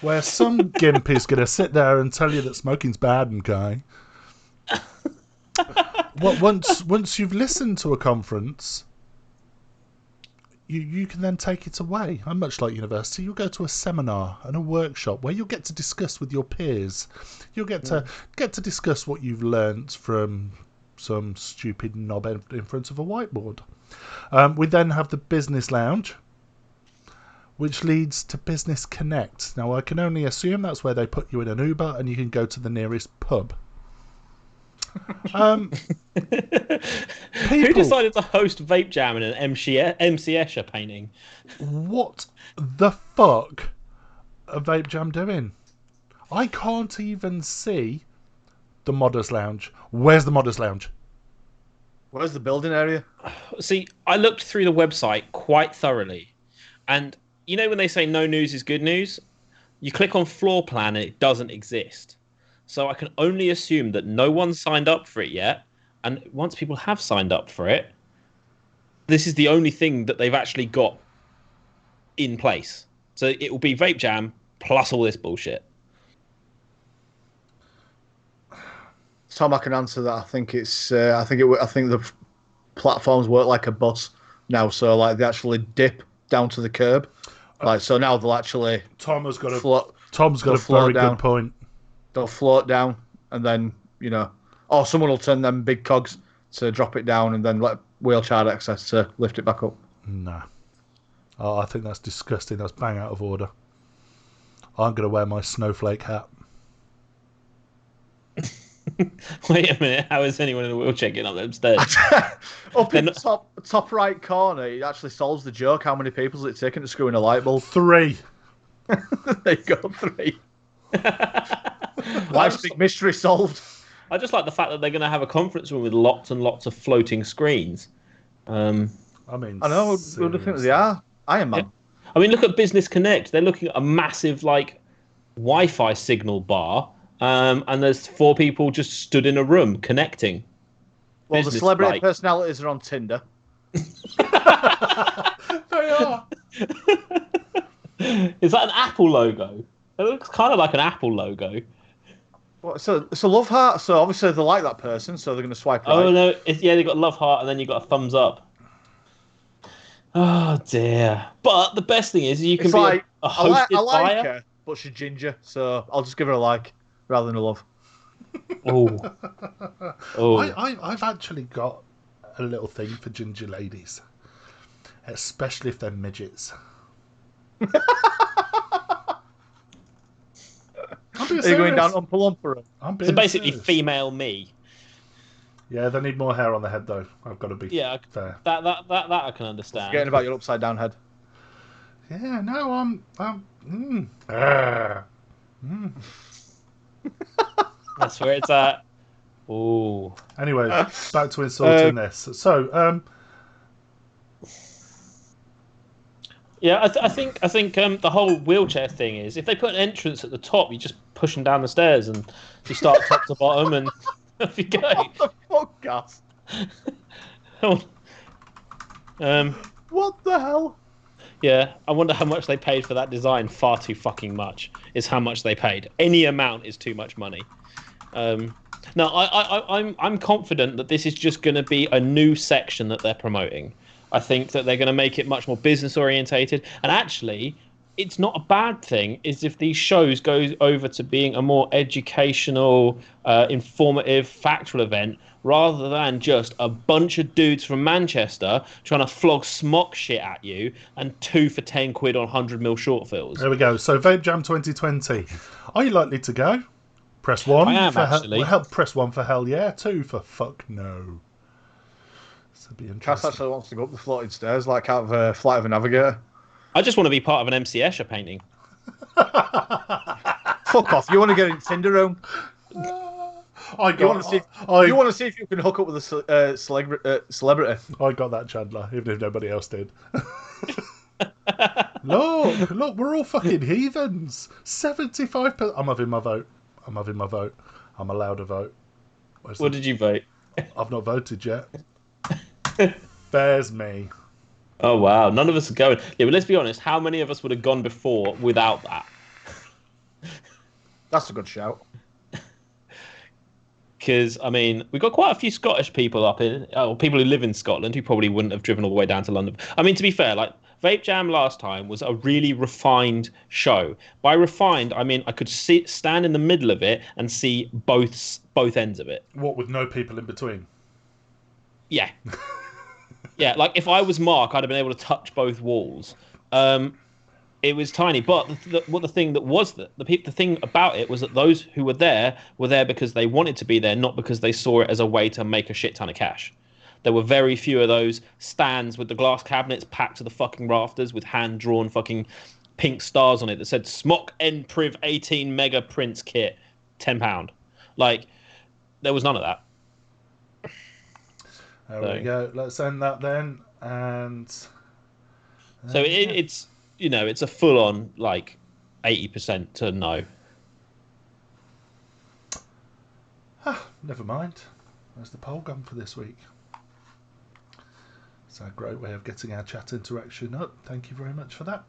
where some gimp is going to sit there and tell you that smoking's bad, okay? once you've listened to a conference, you can then take it away. And much like university, you'll go to a seminar and a workshop where you'll get to discuss with your peers. You'll get to discuss what you've learnt from some stupid knob in front of a whiteboard. We then have the business lounge, which leads to Business Connect. Now, I can only assume that's where they put you in an Uber and you can go to the nearest pub. Who decided to host Vape Jam in an MC Escher painting? What the fuck are Vape Jam doing? I can't even see the Modders Lounge. Where's the Modders Lounge? Where's the building area? See, I looked through the website quite thoroughly, and you know when they say no news is good news? You click on floor plan and it doesn't exist. So I can only assume that no one signed up for it yet, and once people have signed up for it, this is the only thing that they've actually got in place. So it will be Vape Jam plus all this bullshit. Tom, I can answer that. I think the platforms work like a bus now. So like they actually dip down to the curb. Like so now they'll actually Tom's got a float very down. good point. They'll float down, and then or someone will turn them big cogs to drop it down, and then let wheelchair access to lift it back up. Nah. Oh, I think that's disgusting. That's bang out of order. I'm going to wear my snowflake hat. Wait a minute, how is anyone in a wheelchair getting up them stairs? Up in the top right corner, it actually solves the joke. How many people has it taken to screw in a light bulb? 3. There you go, 3. Life's big mystery solved. I just like the fact that they're going to have a conference room with lots and lots of floating screens. I mean, I know. Who do you think they are? Iron Man. Yeah. I mean, look at Business Connect. They're looking at a massive Wi-Fi signal bar, and there's 4 people just stood in a room connecting. Well, the celebrity personalities are on Tinder. They are. Is that an Apple logo? It looks kind of like an Apple logo. Well, so it's a love heart. So obviously they like that person, so they're going to swipe right. Oh no! They got a love heart, and then you got a thumbs up. Oh dear! But the best thing is you can be a hosted I like buyer. her, but she's ginger, so I'll just give her a like rather than a love. Oh. I've actually got a little thing for ginger ladies, especially if they're midgets. Are you going down Oompa Loompa? So basically, female me. Yeah, they need more hair on the head, though. I've got to be fair. That I can understand. Forgetting about your upside down head. Yeah, no, That's where it's at. Ooh. Anyway, back to insulting this. So, yeah, I think the whole wheelchair thing is if they put an entrance at the top, you just push them down the stairs and you start top to bottom and off you go. What the fuck, Gus? What the hell? Yeah, I wonder how much they paid for that design. Far too fucking much is how much they paid. Any amount is too much money. No, I'm confident that this is just going to be a new section that they're promoting. I think that they're going to make it much more business orientated. And actually, it's not a bad thing is if these shows go over to being a more educational, informative, factual event rather than just a bunch of dudes from Manchester trying to flog smock shit at you and 2 for 10 quid on 100mm short fills. There we go. So Vape Jam 2020. Are you likely to go? Press 1. I am, for actually. Press 1 for hell yeah. 2 for fuck no. This would be interesting. Cass actually wants to go up the floating stairs like out of a Flight of a Navigator. I just want to be part of an MC Escher painting. Fuck off. You want to get in Tinder room? You want to see if you can hook up with a celebrity. I got that, Chandler, even if nobody else did. Look, we're all fucking heathens. 75%. I'm having my vote. I'm allowed a vote. What did you vote? I've not voted yet. There's me. Oh, wow. None of us are going. Yeah, but let's be honest. How many of us would have gone before without that? That's a good shout. Because, I mean, we've got quite a few Scottish people up in, or people who live in Scotland who probably wouldn't have driven all the way down to London. I mean, to be fair, like, Vape Jam last time was a really refined show. By refined, I mean I could stand in the middle of it and see both ends of it. What, with no people in between? Yeah. Yeah, like, if I was Mark, I'd have been able to touch both walls. It was tiny, but the thing that was the thing about it was that those who were there because they wanted to be there, not because they saw it as a way to make a shit ton of cash. There were very few of those stands with the glass cabinets packed to the fucking rafters with hand-drawn fucking pink stars on it that said Smock N Priv 18 Mega Prince Kit, £10. Like, there was none of that. There we go. Let's end that then. And so it's, you know, it's a full-on, like, 80% to no. Never mind. There's the poll gone for this week. It's a great way of getting our chat interaction up. Thank you very much for that.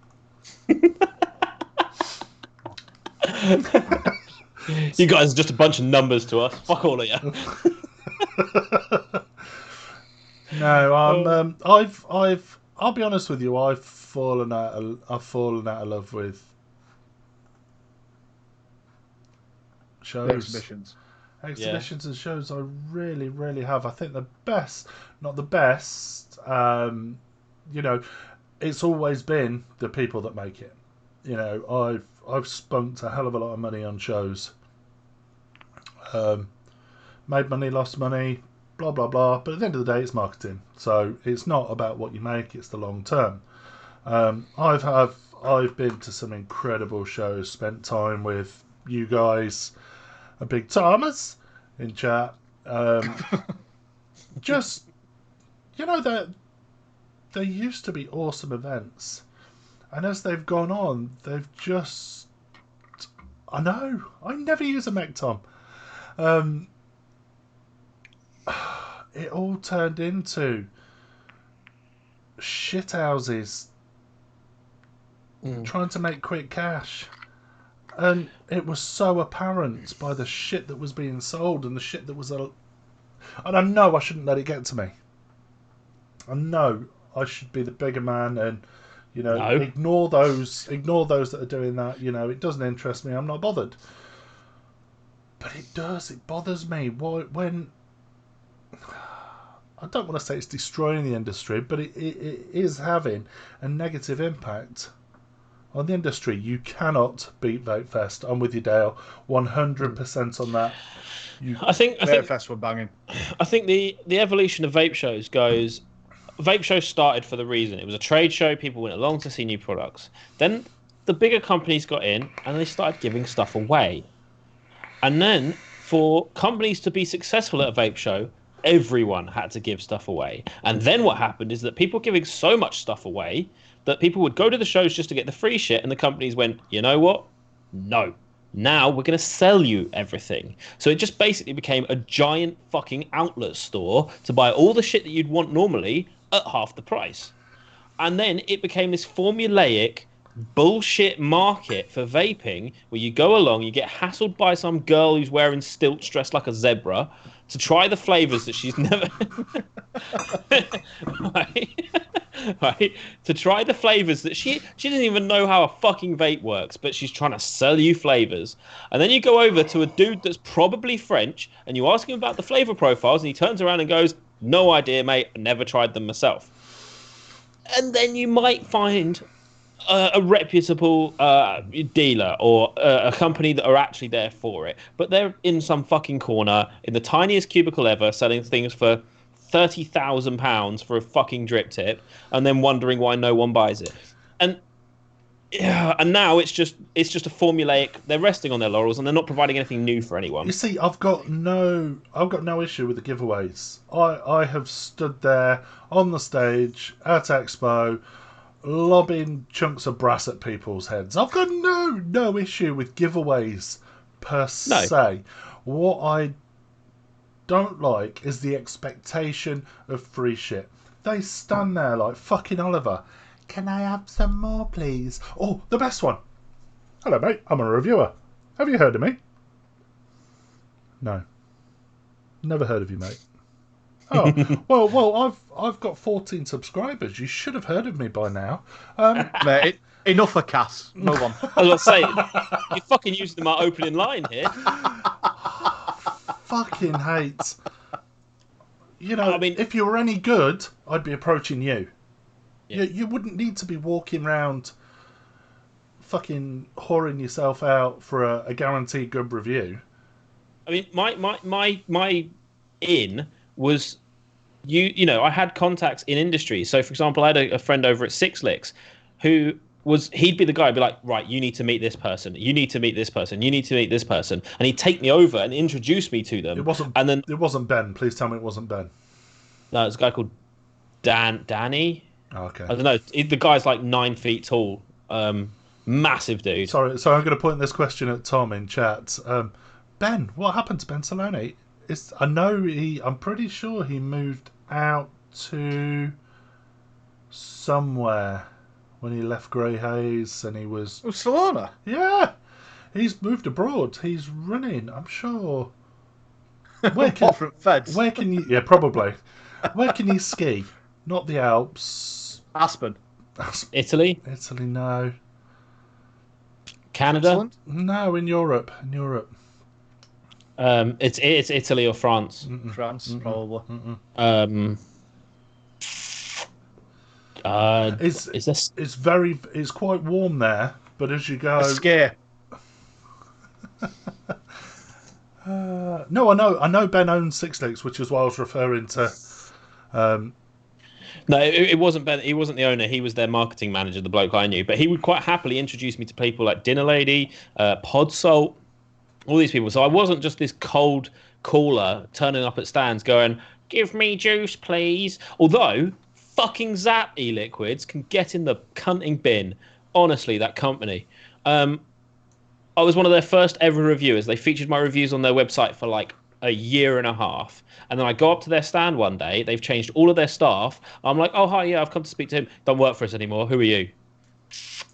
You guys are just a bunch of numbers to us. Fuck all of you. No, I'll be honest with you. I've fallen out of love with shows, exhibitions and shows. I really, really have. I think the best, not the best. You know, it's always been the people that make it. You know, I've spunked a hell of a lot of money on shows. Made money, lost money, blah blah blah. But at the end of the day, it's marketing. So it's not about what you make; it's the long term. I've been to some incredible shows. Spent time with you guys, a big Thomas in chat. Just, you know, that they used to be awesome events, and as they've gone on, they've just. I know. I never use a Mectom. It all turned into shithouses trying to make quick cash. And it was so apparent by the shit that was being sold and the shit that was... And I know I shouldn't let it get to me. I know I should be the bigger man and, you know, ignore those that are doing that. You know, it doesn't interest me. I'm not bothered. But it does. It bothers me. When... I don't want to say it's destroying the industry, but it is having a negative impact on the industry. You cannot beat Vape Fest. I'm with you, Dale. 100% on that. I think Vape Fest were banging. I think the evolution of vape shows goes. Vape shows started for the reason it was a trade show. People went along to see new products. Then the bigger companies got in and they started giving stuff away. And then for companies to be successful at a vape show, everyone had to give stuff away. And then what happened is that people were giving so much stuff away that people would go to the shows just to get the free shit, and the companies went, you know what? No. Now we're going to sell you everything. So it just basically became a giant fucking outlet store to buy all the shit that you'd want normally at half the price. And then it became this formulaic bullshit market for vaping where you go along, you get hassled by some girl who's wearing stilts dressed like a zebra to try the flavors that she's never right, to try the flavors that she doesn't even know how a fucking vape works, but she's trying to sell you flavors. And then you go over to a dude that's probably French and you ask him about the flavor profiles and he turns around and goes, no idea, mate, I never tried them myself. And then you might find a reputable dealer or a company that are actually there for it, but they're in some fucking corner in the tiniest cubicle ever selling things for £30,000 for a fucking drip tip and then wondering why no one buys it. And now it's just a formulaic, they're resting on their laurels and they're not providing anything new for anyone. You see, I've got no issue with the giveaways. I have stood there on the stage at Expo lobbing chunks of brass at people's heads. I've got no issue with giveaways per se. What I don't like is the expectation of free shit. They stand there like fucking Oliver. Can I have some more, please? Oh, the best one. Hello, mate. I'm a reviewer. Have you heard of me? No. Never heard of you, mate. Oh, well, I've got 14 subscribers. You should have heard of me by now. Mate, enough for Cass. Move on. I was going to say, you're fucking using my opening line here. Fucking hate. You know, I mean, if you were any good, I'd be approaching you. Yeah. You wouldn't need to be walking around fucking whoring yourself out for a guaranteed good review. I mean, my in was you know, I had contacts in industry. So, for example, I had a friend over at Six Licks who he'd be the guy, be like, right, you need to meet this person, you need to meet this person, you need to meet this person, and he'd take me over and introduce me to them. It wasn't Ben. Please tell me it wasn't Ben. No, it's a guy called Danny. Oh, okay. I don't know. The guy's like 9 feet tall, massive dude. Sorry, so I'm going to point this question at Tom in chat. Ben, what happened to Ben Saloni? I'm pretty sure he moved out to somewhere when he left Grey Hayes, and he was... Barcelona? Yeah, he's moved abroad. He's running, I'm sure. Different feds. Where can you... Yeah, probably. Where can you ski? Not the Alps. Aspen. Italy? Italy, no. Canada? Switzerland? No, in Europe. It's Italy or France. France, probably. Is this? It's quite warm there, but as you go... A scare. No, I know Ben owns Six Licks, which is why I was referring to. No, it wasn't Ben. He wasn't the owner. He was their marketing manager, the bloke I knew. But he would quite happily introduce me to people like Dinner Lady, Pod Salt, all these people. So I wasn't just this cold caller turning up at stands going, "Give me juice, please." Although fucking Zap e-liquids can get in the cunting bin. Honestly, that company. I was one of their first ever reviewers. They featured my reviews on their website for like a year and a half. And then I go up to their stand one day. They've changed all of their staff. I'm like, "Oh, hi, yeah, I've come to speak to him. Don't work for us anymore. Who are you?"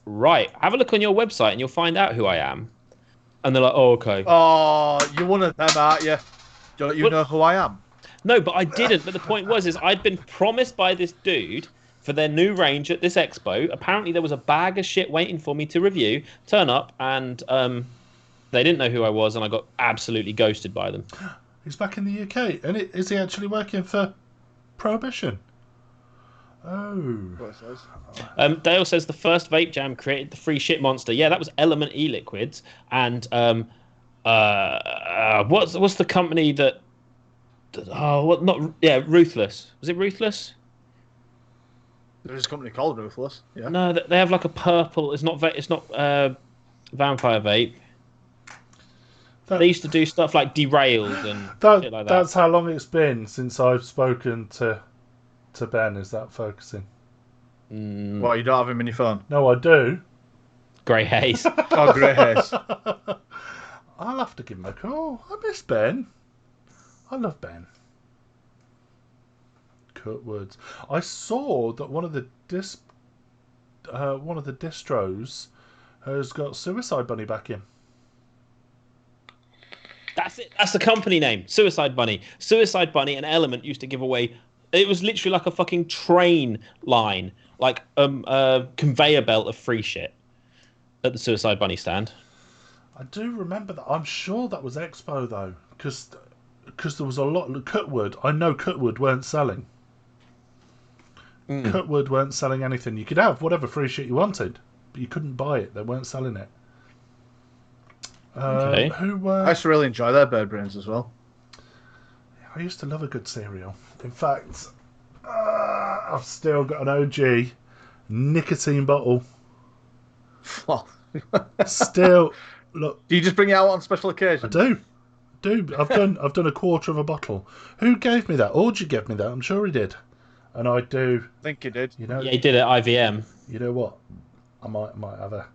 "Right, have a look on your website and you'll find out who I am." And they're like, "Oh, okay." Oh, you're one of them, aren't you? Don't you know who I am? No, but I didn't. But the point was, I'd been promised by this dude for their new range at this expo. Apparently, there was a bag of shit waiting for me to review. Turn up, and they didn't know who I was, and I got absolutely ghosted by them. He's back in the UK, and is he actually working for Prohibition? Oh. Dale says the first Vape Jam created the free shit monster. Yeah, that was Element e-liquids. And what's the company that? Oh, what? Not yeah, Ruthless. Was it Ruthless? There's a company called Ruthless. Yeah. No, they have like a purple. It's not Vampire Vape. They used to do stuff like Derailed and shit like that. That's how long it's been since I've spoken to Ben. Is that focusing? What, you don't have him in your phone? No, I do. Grey Haze. Oh, Grey Haze. I'll have to give him a call. I miss Ben. I love Ben. Kurt Woods. I saw that one of the distros has got Suicide Bunny back in. That's it. That's the company name. Suicide Bunny. Suicide Bunny and Element used to give away. It was literally like a fucking train line, like a conveyor belt of free shit at the Suicide Bunny stand. I do remember that. I'm sure that was Expo though, because there was a lot. Cutwood. I know Cutwood weren't selling. Cutwood weren't selling anything. You could have whatever free shit you wanted, but you couldn't buy it. They weren't selling it. Okay. I used to really enjoy their bird brains as well. I used to love a good cereal. In fact, I've still got an OG nicotine bottle. Well, Still, look. do you just bring it out on special occasions? I do. I've done a quarter of a bottle. Who gave me that? Orgy gave me that. I'm sure he did. And I do. I think you did. You know. Yeah, he did it at IVM. You know what? I might have a.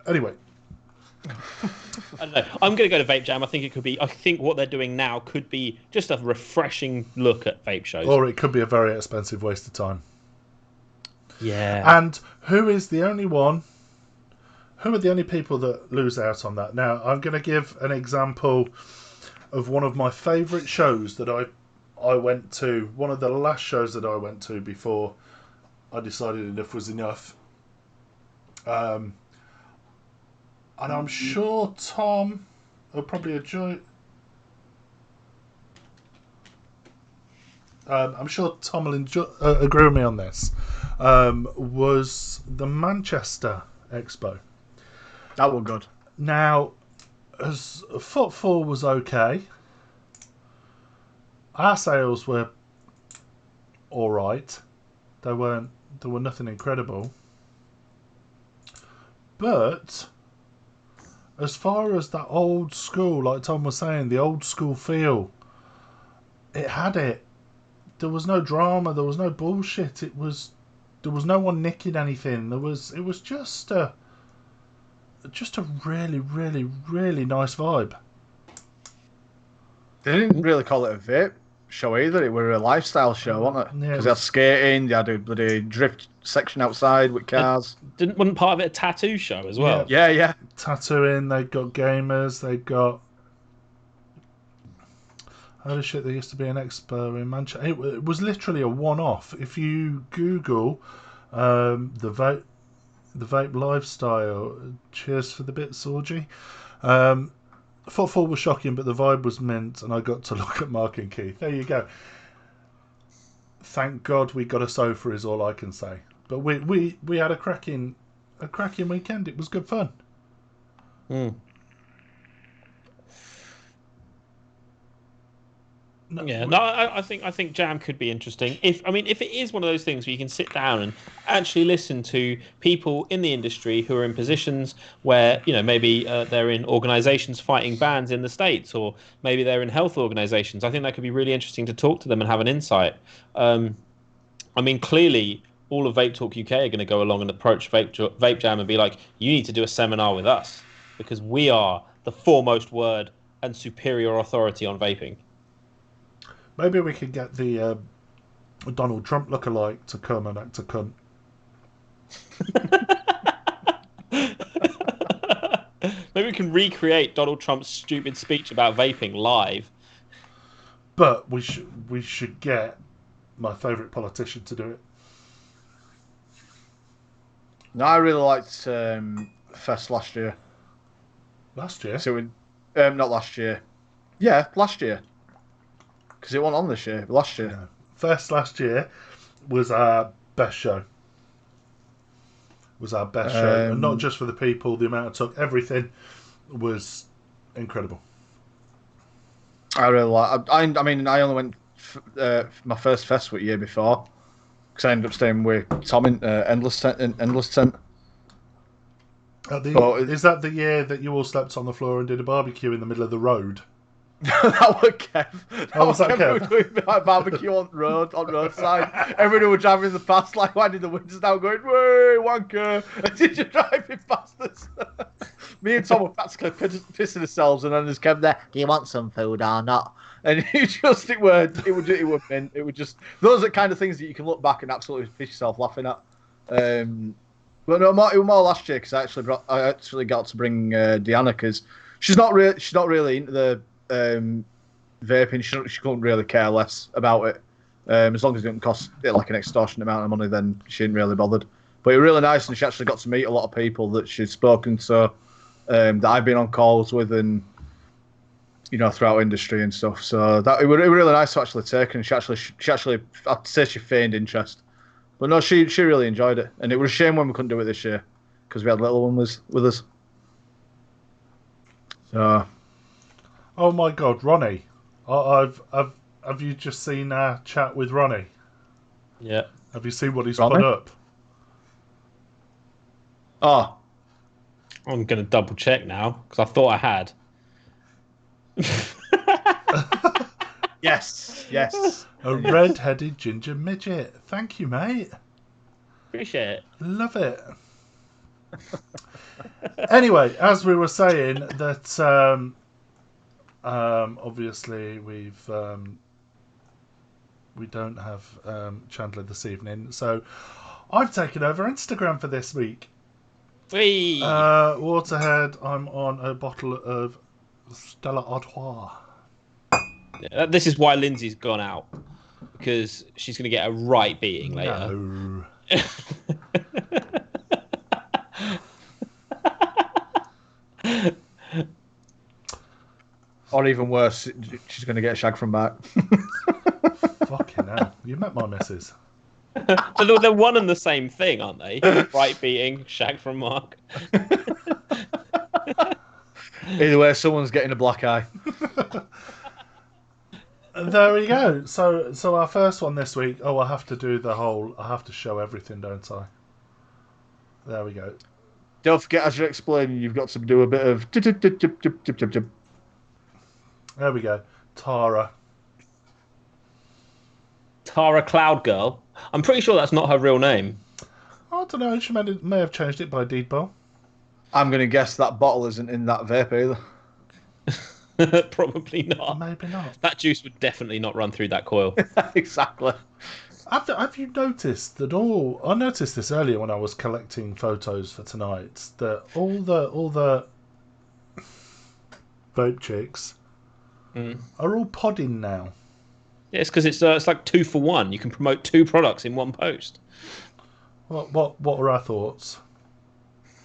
Anyway. I don't know. I'm going to go to Vape Jam. I think what they're doing now could be just a refreshing look at vape shows. Or it could be a very expensive waste of time. Yeah. And who is the only one who are the only people that lose out on that? Now, I'm going to give an example of one of my favourite shows that I went to. One of the last shows that I went to before I decided enough was enough. And I'm sure Tom will probably enjoy. I'm sure Tom will agree with me on this. Was the Manchester Expo. That was good. Now, as footfall was okay, our sales were all right. There were nothing incredible. But as far as that old school, like Tom was saying, the old school feel, it had it. There was no drama. There was no bullshit. There was no one nicking anything. It was just a really, really, really nice vibe. They didn't really call it a vape show either. It was a lifestyle show, wasn't it? Yeah, Because they had skating, they had a bloody drift section outside with cars. Wasn't part of it a tattoo show as well? Yeah. Tattooing. They got gamers. They got. Holy shit! There used to be an expo in Manchester. It was literally a one-off. If you Google the vape lifestyle, cheers for the bits, Orgy. Footfall was shocking, but the vibe was mint, and I got to look at Mark and Keith. There you go. Thank God we got a sofa, is all I can say. But we had a cracking weekend. It was good fun. Mm. I think Jam could be interesting. If it is one of those things where you can sit down and actually listen to people in the industry who are in positions where maybe they're in organisations fighting bans in the States, or maybe they're in health organisations. I think that could be really interesting to talk to them and have an insight. Clearly, all of Vape Talk UK are going to go along and approach Vape Jam and be like, you need to do a seminar with us because we are the foremost word and superior authority on vaping. Maybe we could get the Donald Trump lookalike to come and act a cunt. Maybe we can recreate Donald Trump's stupid speech about vaping live. But we should get my favourite politician to do it. No, I really liked Fest last year. Last year? So not last year. Yeah, last year. Because it wasn't on this year, but last year. No. Fest last year was our best show. Show. And not just for the people, the amount it took, everything was incredible. I really like. I only went my first fest with year before because I ended up staying with Tom in Endless Tent. Is that the year that you all slept on the floor and did a barbecue in the middle of the road? That was Kev. Was that Kev? We were doing like barbecue on roadside. Everybody was driving the past, like winding the windows down, going, "Way wanker!" And you're driving past us. Me and Tom were practically pissing ourselves, and then there's Kev there. Do you want some food or not? And it would mint. It would just those are the kind of things that you can look back and absolutely piss yourself laughing at. But no, it was more last year because I actually got to bring Deanna because she's not really into the vaping. She couldn't really care less about it. As long as it didn't cost like an extortionate amount of money, then she ain't really bothered. But it was really nice, and she actually got to meet a lot of people that she's spoken to, that I've been on calls with, and throughout industry and stuff. So it was really nice to actually take, and she actually I'd say she feigned interest. But no, she really enjoyed it, and it was a shame when we couldn't do it this year because we had little one with us. So. Oh my God, Ronnie! Have you just seen our chat with Ronnie? Yeah. Have you seen what he's Ronnie? put up? Oh, I'm going to double check now because I thought I had. yes. A red-headed ginger midget. Thank you, mate. Appreciate it. Love it. Anyway, as we were saying, that obviously we don't have Chandler this evening, so I've taken over Instagram for this week. Whee! Waterhead, I'm on a bottle of Stella Artois. This is why Lindsay's gone out, because she's going to get a right beating later. No. Or even worse, she's going to get shagged from back. Fucking hell. You met my missus. So they're one and the same thing, aren't they? Right beating, shag from Mark. Either way, someone's getting a black eye. There we go. So our first one this week. Oh, I have to do the whole. I have to show everything, don't I? There we go. Don't forget, as you're explaining, you've got to do a bit of... There we go. Tara. Tara Cloud Girl. I'm pretty sure that's not her real name. I don't know. She may have changed it by deed poll. I'm going to guess that bottle isn't in that vape either. Probably not. Maybe not. That juice would definitely not run through that coil. Exactly. Have you noticed that all? I noticed this earlier when I was collecting photos for tonight. That all the vape chicks are all podding now. Yeah, it's because it's like 2 for 1. You can promote 2 products in one post. What were our thoughts?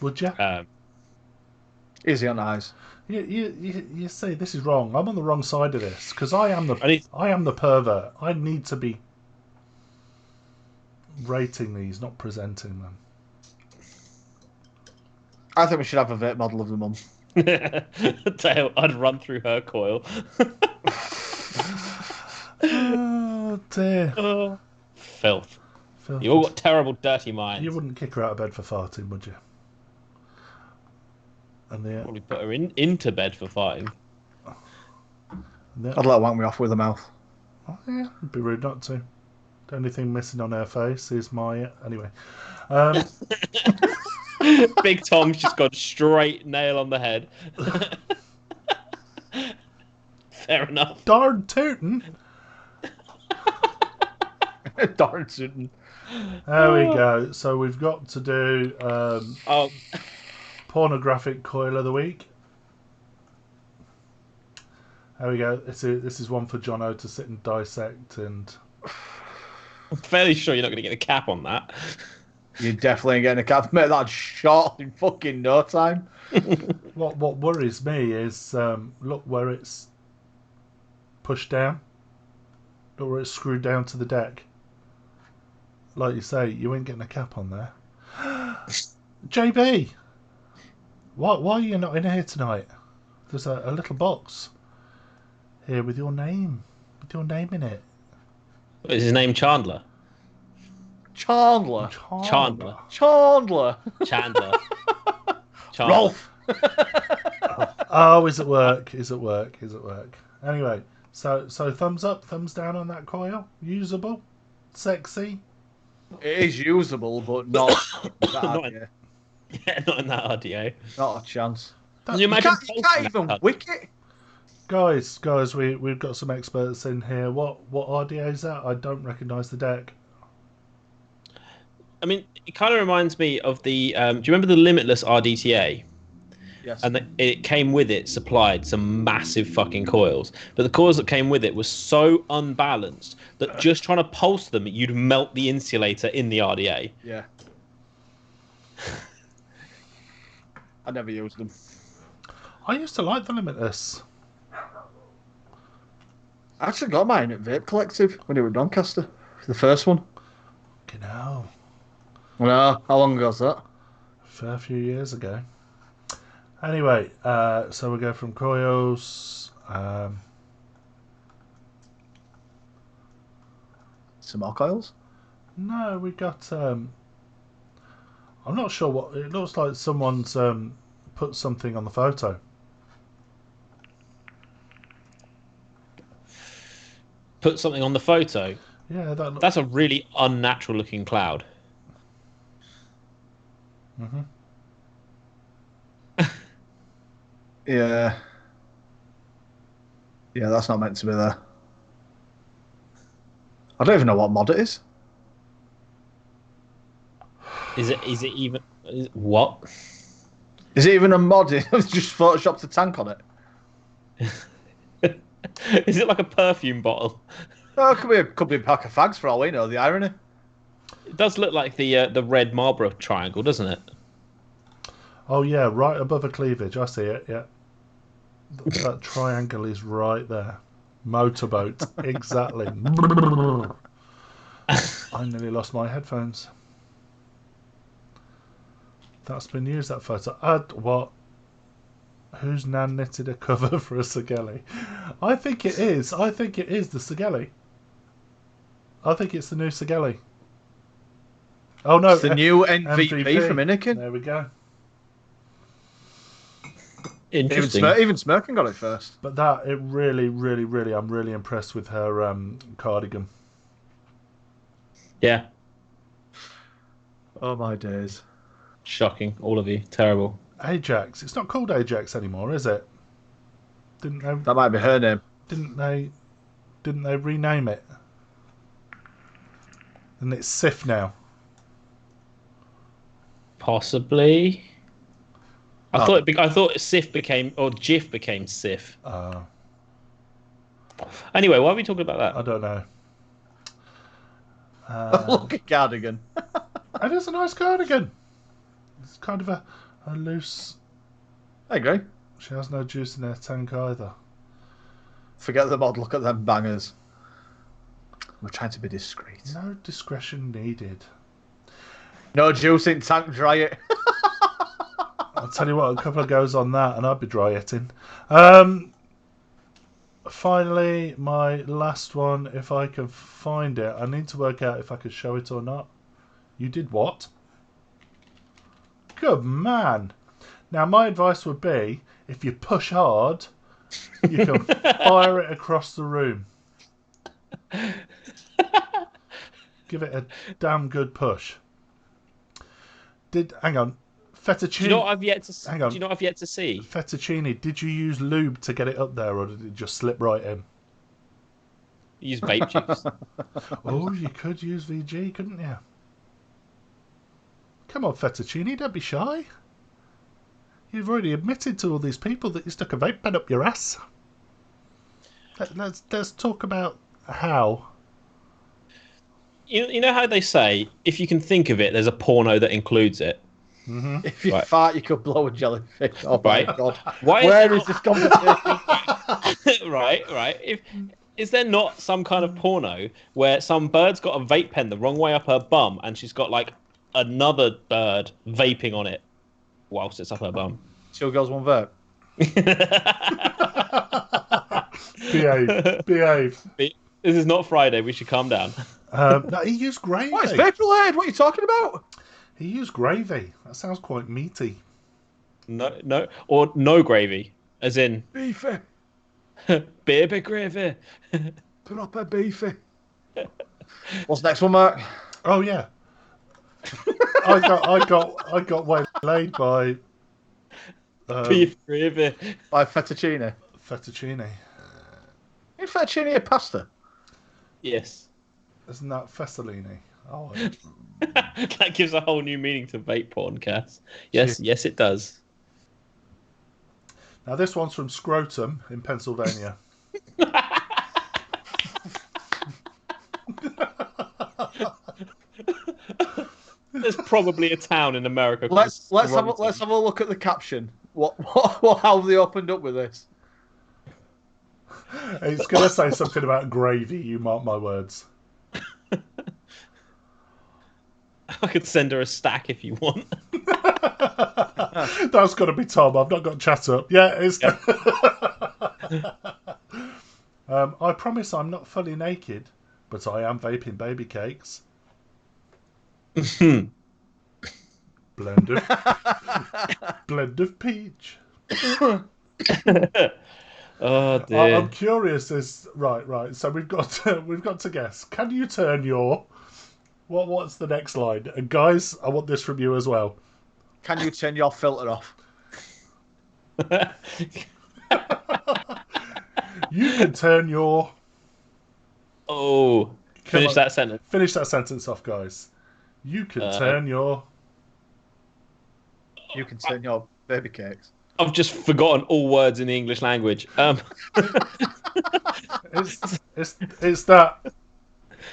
Would you? Easy on the eyes. You say this is wrong. I'm on the wrong side of this because I am the pervert. I need to be rating these, not presenting them. I think we should have a vape model of the mum. I'd run through her coil. Oh dear. Oh, filth. You all got terrible, dirty minds. You wouldn't kick her out of bed for farting, would you? And probably put her into bed for farting. I'd let her wank me off with her mouth. Oh, yeah, it'd be rude not to. The only thing missing on her face is my... Anyway. Big Tom's just got a straight nail on the head. Fair enough. Darn tootin'. Darn tootin'. There we go. So we've got to do pornographic coil of the week. There we go. This is one for Jono to sit and dissect and... I'm fairly sure you're not going to get a cap on that. You're definitely getting a cap. Mate, that's short in fucking no time. What worries me is look where it's pushed down. Look where it's screwed down to the deck. Like you say, you ain't getting a cap on there. JB, why are you not in here tonight? There's a little box here with your name in it. Is his name Chandler? Chandler. Chandler. Chandler. Rolf. Oh, is at work. Anyway, so thumbs up, thumbs down on that coil. Usable, sexy. It is usable, but not that RDA. Yeah, not in that RDA. Not a chance. Can you imagine? You can't even wick it. Guys, we've got some experts in here. What RDA is that? I don't recognise the deck. I mean, it kind of reminds me of the. Do you remember the Limitless RDTA? Yes. And it came with it supplied some massive fucking coils, but the coils that came with it was so unbalanced that just trying to pulse them, you'd melt the insulator in the RDA. Yeah. I never used them. I used to like the Limitless. I actually got mine at Vape Collective when it was Doncaster. The first one. Fucking hell. Well, how long ago was that? A fair few years ago. Anyway, so we go from coils. Some more coils? No, we got. I'm not sure what it looks like. Someone's put something on the photo. Put something on the photo. Yeah, that's a really unnatural looking cloud. Mm-hmm. Yeah. Yeah, that's not meant to be there. I don't even know what mod it is. Is it even? What? Is it even a mod? It's just photoshopped a tank on it. Is it like a perfume bottle? Oh, it could be a pack of fags for all we know. The irony. It does look like the red Marlboro triangle, doesn't it? Oh yeah, right above a cleavage. I see it. Yeah, that triangle is right there. Motorboat, exactly. I nearly lost my headphones. That's been used, that photo. What? Who's nan knitted a cover for a Sigelli? I think it is. I think it is the Sigelli. I think it's the new Sigelli. Oh no, It's the new MVP from Anakin. There we go. Interesting. Even Smirkin got it first. But that, it really, really, really, I'm really impressed with her cardigan. Yeah. Oh my days. Shocking. All of you. Terrible. Ajax. It's not called Ajax anymore, is it? That might be her name. Didn't they rename it? And it's Sif now. Possibly. I thought Sif became, or Jif became Sif. Anyway, why are we talking about that? I don't know. Look at cardigan. It is a nice cardigan. It's kind of a loose. I agree. She has no juice in her tank either. Forget the mod. Look at them bangers. We're trying to be discreet. No discretion needed. No juice in tank. Dry it. I'll tell you what, a couple of goes on that and I'd be dry hitting. Finally, my last one, if I can find it. I need to work out if I could show it or not. You did what? Good man. Now, my advice would be, if you push hard, you can fire it across the room. Give it a damn good push. Hang on. Fettuccine. Do you know what I've yet to? Hang on. Do you know what I've yet to see? Fettuccine. Did you use lube to get it up there, or did it just slip right in? Use vape juice. Oh, you could use VG, couldn't you? Come on, Fettuccine, don't be shy. You've already admitted to all these people that you stuck a vape pen up your ass. Let's talk about how. You know how they say, if you can think of it, there's a porno that includes it. Mm-hmm. If you fart, you could blow a jellyfish. Oh Right. my god! Where is this conversation? right. Is there not some kind of porno where some bird's got a vape pen the wrong way up her bum and she's got like another bird vaping on it whilst it's up her bum? Two girls, one vape. Behave. This is not Friday. We should calm down. No, he used gravy. What is vape related? What are you talking about? He used gravy. That sounds quite meaty. No, or no gravy, as in Beefy. baby gravy. Proper beefy. What's the next one, Mark? Oh yeah. I got waylaid by Beef gravy. By fettuccine. Fettuccine. Is fettuccine a pasta? Yes. Isn't that Fessellini? Oh, That gives a whole new meaning to vape porn, Cass. Yes, it does. now this one's from Scrotum in Pennsylvania. There's probably a town in America. called Let's have Scrotum. a look at the caption. What how have they opened up with this? It's going to say something about gravy, you mark my words. I could send her a stack if you want. That's got to be Tom. I've not got chat up. Yeah, it's. Yeah. I promise I'm not fully naked, but I am vaping baby cakes. blend of peach. Oh dear. I'm curious. Right. So we've got to guess. Can you turn your what's the next line? And guys, I want this from you as well. Can you turn your filter off? You can turn your. Oh, finish that sentence. Finish that sentence off, guys. You can turn your. You can turn your baby cakes. I've just forgotten all words in the English language. It's that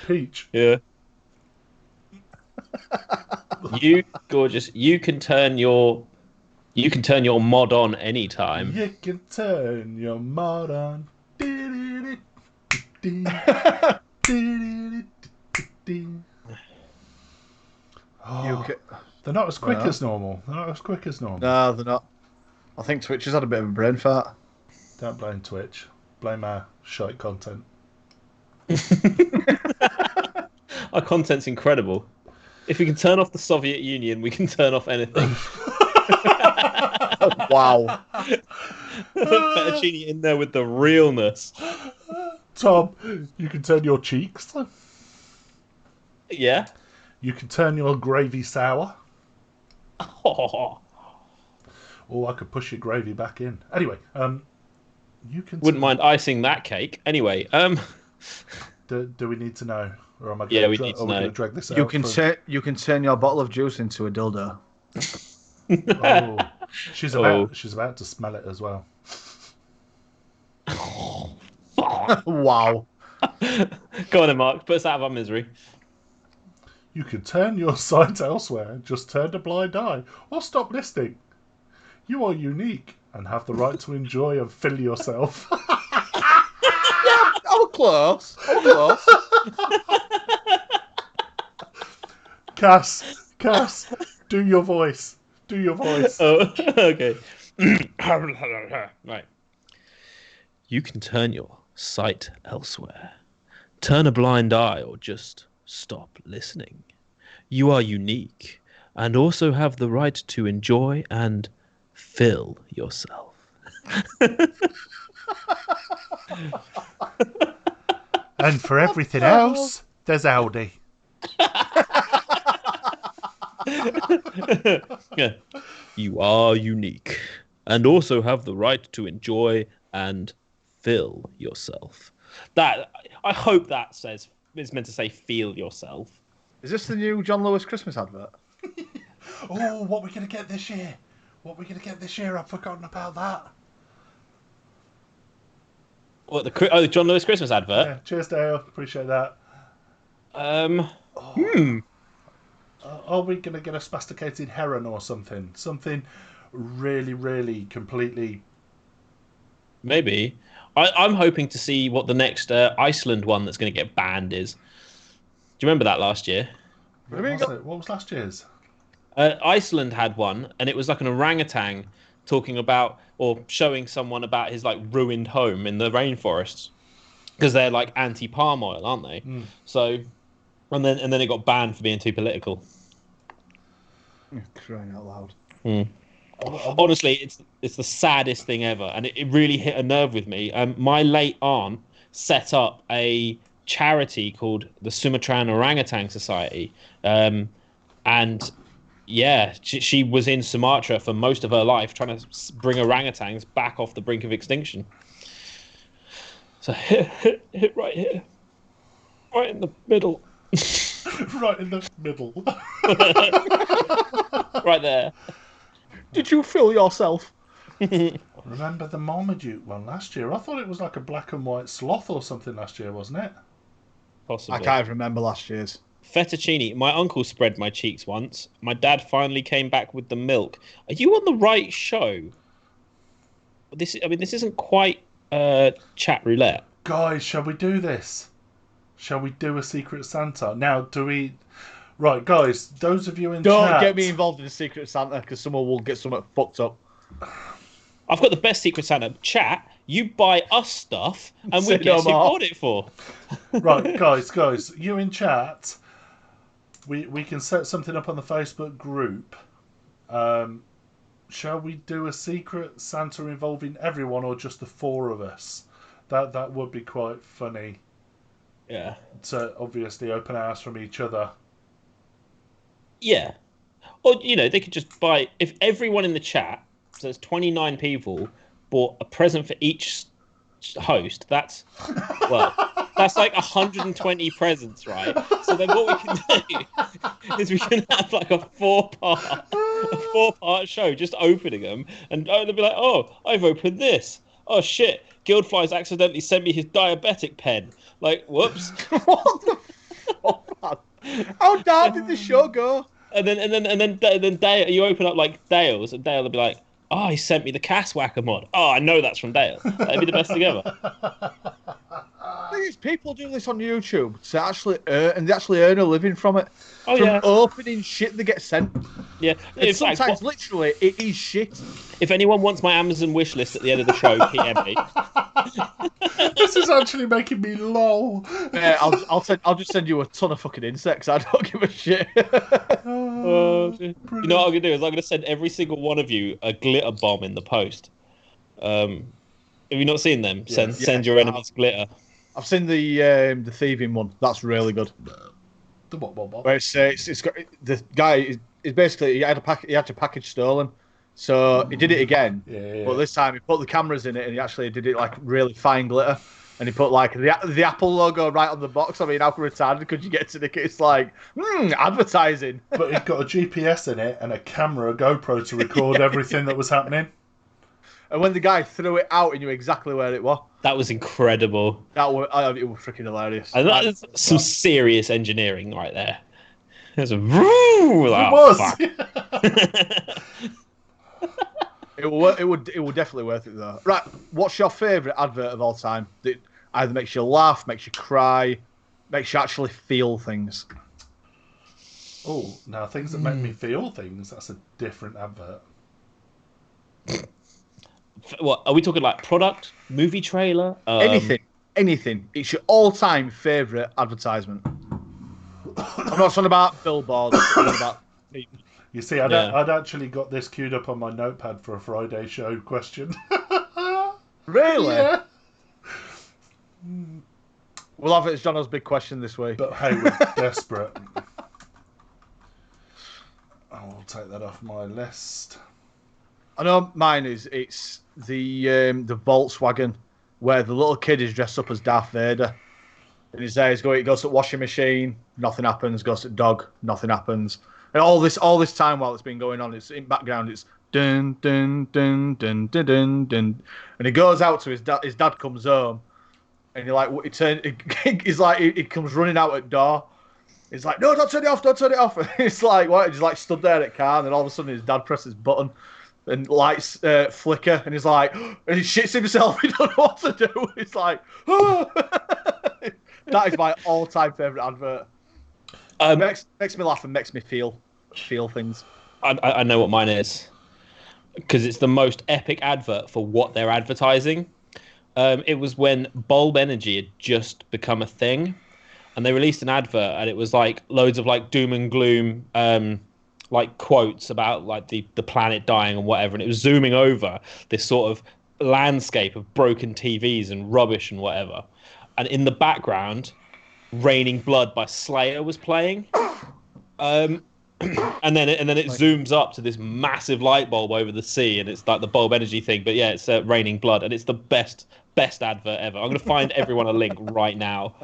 peach. Yeah. You gorgeous. You can turn your mod on anytime. You can turn your mod on. Oh, they're not as quick as normal. They're not as quick as normal. No, they're not. I think Twitch has had a bit of a brain fart. Don't blame Twitch. Blame our shite content. Our content's incredible. If we can turn off the Soviet Union, we can turn off anything. Wow. Fettuccine in there with the realness. Tom, you can turn your cheeks. Yeah. You can turn your gravy sour. Oh. Or I could push your gravy back in. Anyway, you can. Wouldn't mind icing that cake. Anyway, Do we need to know, or am I? Yeah, we need to know. Going to drag this out? You can turn your bottle of juice into a dildo. Oh, she's about to smell it as well. Wow. Go on then, Mark. Put us out of our misery. You can turn your sight elsewhere, just turn a blind eye, or stop listening. You are unique and have the right to enjoy and fill yourself. I was close. Cass, do your voice. Oh, okay. Right. You can turn your sight elsewhere, turn a blind eye, or just stop listening. You are unique and also have the right to enjoy and fill yourself. And for everything else, there's Aldi. Yeah. You are unique and also have the right to enjoy and fill yourself. That I hope that says it's meant to say feel yourself. Is this the new John Lewis Christmas advert? Oh, what we're going to get this year? I've forgotten about that. What the John Lewis Christmas advert? Yeah, cheers, Dale. Appreciate that. Are we going to get a spasticated heron or something? Something really, really completely... Maybe. I'm hoping to see what the next Iceland one that's going to get banned is. Do you remember that last year? What was last year's? Iceland had one, and it was like an orangutan talking about or showing someone about his like ruined home in the rainforests because they're like anti-palm oil, aren't they? Mm. So, and then it got banned for being too political. You're crying out loud. Mm. Honestly, it's the saddest thing ever, and it really hit a nerve with me. My late aunt set up a charity called the Sumatran Orangutan Society, and yeah, she was in Sumatra for most of her life trying to bring orangutans back off the brink of extinction. So hit right here, right in the middle. Right in the middle. Right there. Did you fill yourself? Remember the Marmaduke one last year? I thought it was like a black and white sloth or something last year, wasn't it? Possibly. I can't remember last year's. Fettuccine. My uncle spread my cheeks once. My dad finally came back with the milk. Are you on the right show? This isn't quite chat roulette. Guys, shall we do this? Shall we do a Secret Santa? Now, do we... Right, guys, those of you in chat... Don't get me involved in a Secret Santa, because someone will get something fucked up. I've got the best Secret Santa. Chat, you buy us stuff, and we guess who bought it for. Right, guys, you in chat... We can set something up on the Facebook group. Shall we do a Secret Santa involving everyone or just the four of us? That would be quite funny. Yeah. To obviously open ours from each other. Yeah. Or, they could just buy... If everyone in the chat, so there's 29 people, bought a present for each host, that's... Well... That's like 120 presents, right? So then what we can do is we can have like a 4-part a 4-part show just opening them, and they'll be like, "Oh, I've opened this. Oh shit, Guildfly's accidentally sent me his diabetic pen. Like, whoops." What the fuck, man? How down did the show go? And then Dale, you open up like Dale's, and Dale will be like, "Oh, he sent me the Casswhacker mod. Oh, I know that's from Dale. That'd be the best thing ever." The thing is, people do this on YouTube to actually earn, and they actually earn a living from it. Oh From yeah, opening shit they get sent. yeah. And In fact, sometimes, literally, it is shit. if anyone wants my Amazon wish list at the end of the show, PM me. This is actually making me lol. I'll just send you a ton of fucking insects. I don't give a shit. You know what I'm gonna do is I'm gonna send every single one of you a glitter bomb in the post. Have you not seen them? Send your enemies glitter. I've seen the thieving one. That's really good. The what? Where it's got the guy is basically he had your package stolen, so he did it again. Yeah. But this time he put the cameras in it and he actually did it like really fine glitter, and he put like the Apple logo right on the box. I mean, how retarded could you get to the? It's like advertising. But it got a GPS in it and a camera, a GoPro to record everything that was happening. And when the guy threw it out, he knew exactly where it was. That was incredible. It was freaking hilarious. And that is some serious engineering right there. There's a it was. It would definitely worth it though. Right, what's your favourite advert of all time that either makes you laugh, makes you cry, makes you actually feel things? Oh, now things that make me feel things, that's a different advert. What are we talking, like product, movie trailer? Anything. It's your all-time favourite advertisement. I'm not talking about billboards. I'm talking about people. You see, I'd actually got this queued up on my notepad for a Friday show question. Really? Yeah. We'll have it as Jono's big question this week. But hey, we're desperate. I'll take that off my list. I know mine is. It's the Volkswagen where the little kid is dressed up as Darth Vader, and he's there. He goes to the washing machine, nothing happens. Goes to the dog, nothing happens. And all this time while it's been going on, it's in background. It's dun dun dun dun dun dun dun, and he goes out to his dad. His dad comes home, and he's like, he comes running out at door. He's like, no, don't turn it off, don't turn it off. And he's like, what? He's like stood there at the car, and then all of a sudden his dad presses button. And lights flicker, and he's like, and he shits himself. He don't know what to do. He's like, oh. That is my all-time favorite advert. Makes me laugh and makes me feel things. I know what mine is, because it's the most epic advert for what they're advertising. It was when bulb energy had just become a thing, and they released an advert, and it was like loads of like doom and gloom. Like quotes about like the planet dying and whatever, and it was zooming over this sort of landscape of broken TVs and rubbish and whatever, and in the background Raining Blood by Slayer was playing, and then it zooms up to this massive light bulb over the sea, and it's like the bulb energy thing, but yeah, it's Raining Blood, and it's the best advert ever. I'm gonna find everyone a link right now.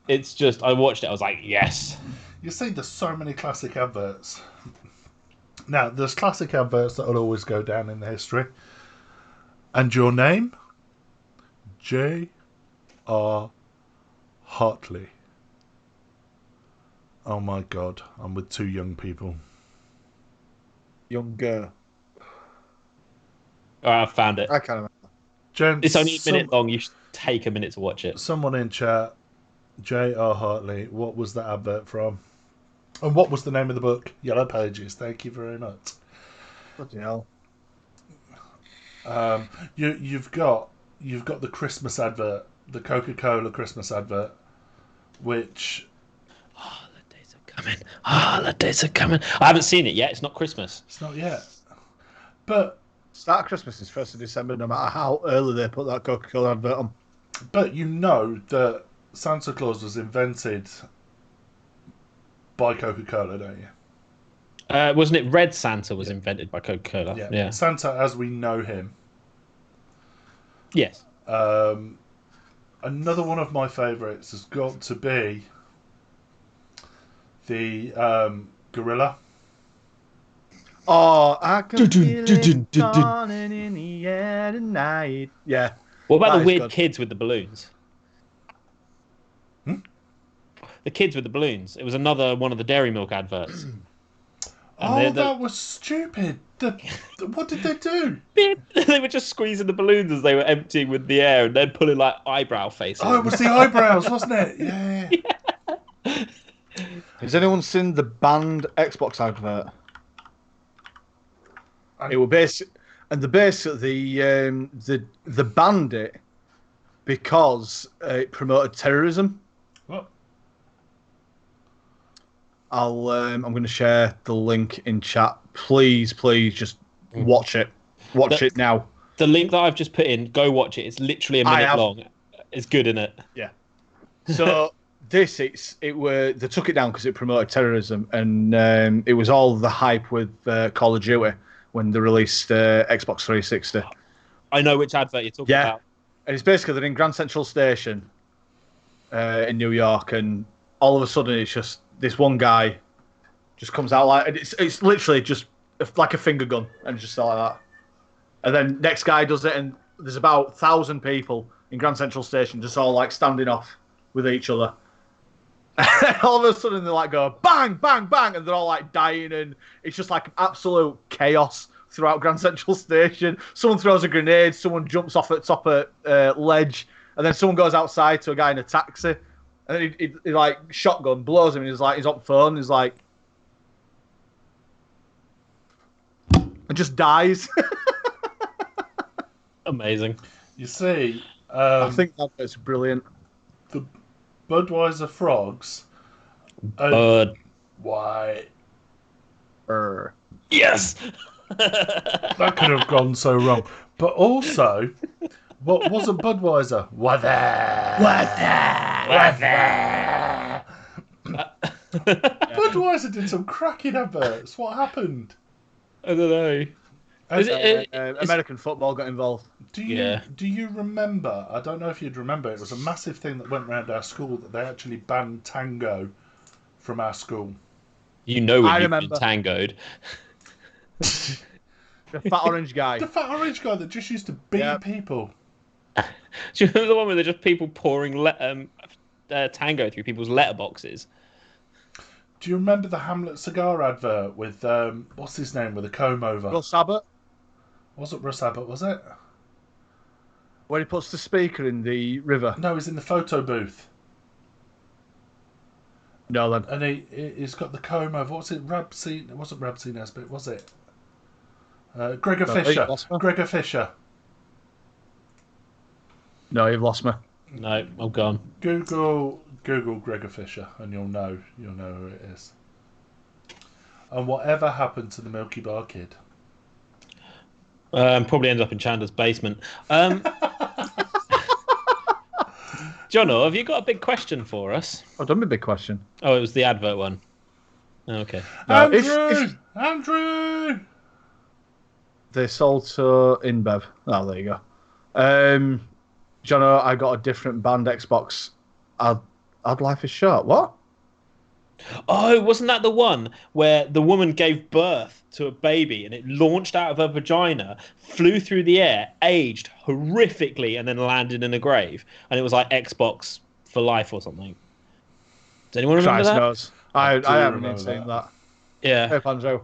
It's just, I watched it, I was like, yes. You see, there's so many classic adverts. Now, there's classic adverts that will always go down in the history. And your name? J.R. Hartley. Oh my God, I'm with two young people. Younger. I found it. I can't remember. Gents, It's only a minute long. You should take a minute to watch it. Someone in chat, J.R. Hartley, what was the advert from? And what was the name of the book? Yellow Pages. Thank you very much. Bloody hell. You've got the Christmas advert, the Coca-Cola Christmas advert, which Holidays are coming. Holidays are coming. I haven't seen it yet. It's not Christmas. it's not yet. But Start of Christmas is 1st of December, no matter how early they put that Coca-Cola advert on. But you know that Santa Claus was invented by Coca-Cola, don't you? Wasn't it Red Santa was invented by Coca-Cola? Yeah. Santa as we know him. Yes. Another one of my favourites has got to be the gorilla. Oh, I can Dun, feel dun, it dun, dun, dun. dawning in the air tonight. Yeah, What about that the is weird good. kids with the balloons? Hmm? The kids with the balloons. It was another one of the Dairy Milk adverts. And Oh, that was stupid. What did they do? they were just squeezing the balloons as they were emptying with the air and then pulling like eyebrow faces. Oh, it was the eyebrows, wasn't it? Yeah. Has anyone seen the banned Xbox advert? It was the banned it because it promoted terrorism. What? I'm going to share the link in chat. Please, just watch it. Watch it now. The link that I've just put in, go watch it. It's literally a minute long. It's good, isn't it? Yeah. So they took it down because it promoted terrorism, and it was all the hype with Call of Duty when they released Xbox 360. I know which advert you're talking about. And it's basically they're in Grand Central Station in New York, and all of a sudden it's just this one guy just comes out like it's literally just like a finger gun, and just like that. And then next guy does it, and there's about 1,000 people in Grand Central Station just all like standing off with each other. And all of a sudden they like go bang, bang, bang, and they're all like dying, and it's just like absolute chaos throughout Grand Central Station. Someone throws a grenade, someone jumps off at top of a ledge, and then someone goes outside to a guy in a taxi, and he like shotgun blows him, and he's on phone, he's like, and just dies. Amazing. You see, I think that's brilliant. the Budweiser frogs. Bird. Why? Yes. That could have gone so wrong. But also, what wasn't Budweiser? What Budweiser did some cracking adverts. What happened? I don't know. American football got involved. Do you remember? I don't know if you'd remember. It was a massive thing that went around our school that they actually banned tango from our school. You know when I you've been remember. tangoed. The fat orange guy. The fat orange guy that just used to beat people. Do you remember the one where they're just people pouring tango through people's letterboxes? Do you remember the Hamlet cigar advert with what's his name with a comb over? Russ Abbott. Wasn't Russ Abbott, was it? Where he puts the speaker in the river. No, he's in the photo booth. No, then. And he's got the comb over. What's it? It wasn't Rabsy Nesbitt, was it? Gregor Fisher. Gregor Fisher. No, you've lost me. No, I'm gone. Google Gregor Fisher, and you'll know who it is. And whatever happened to the Milky Bar Kid? Probably ends up in Chandler's basement. Jono, have you got a big question for us? I've done my big question. Oh, it was the advert one. Okay. No, Andrew! They sold to InBev. Oh, there you go. Jono, I got a different band Xbox. I'd life is short. What? Oh, wasn't that the one where the woman gave birth to a baby and it launched out of her vagina, flew through the air, aged horrifically, and then landed in a grave? And it was like Xbox for life or something. Does anyone remember that? Knows. I haven't even seen that. Yeah. Hey, Panzo.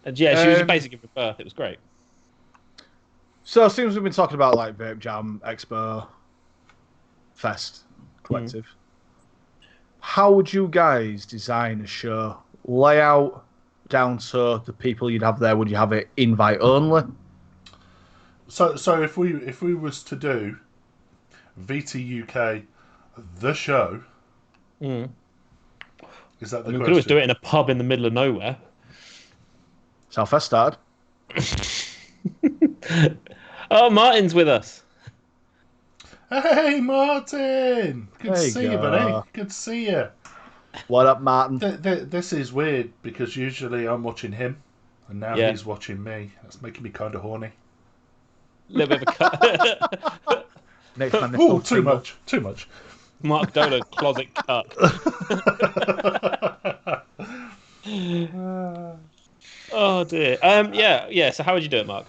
And yeah, she was basically giving birth. It was great. So it seems we've been talking about like Vape Jam, Expo, Fest, Collective. How would you guys design a show? Layout down to the people you'd have there. Would you have it invite only? So if we was to do VT UK, the show, is that the We question? could always do it in a pub in the middle of nowhere. That's how Fest started. Oh, Martin's with us. Hey, Martin! Good to There you see you, go. buddy. Good to see you. What up, Martin? This is weird because usually I'm watching him, and now Yeah. he's watching me. That's making me kind of horny. A little bit of a cut. Next man, Oh, too much. Mark Dola closet cut. Oh dear. Yeah. So how would you do it, Mark?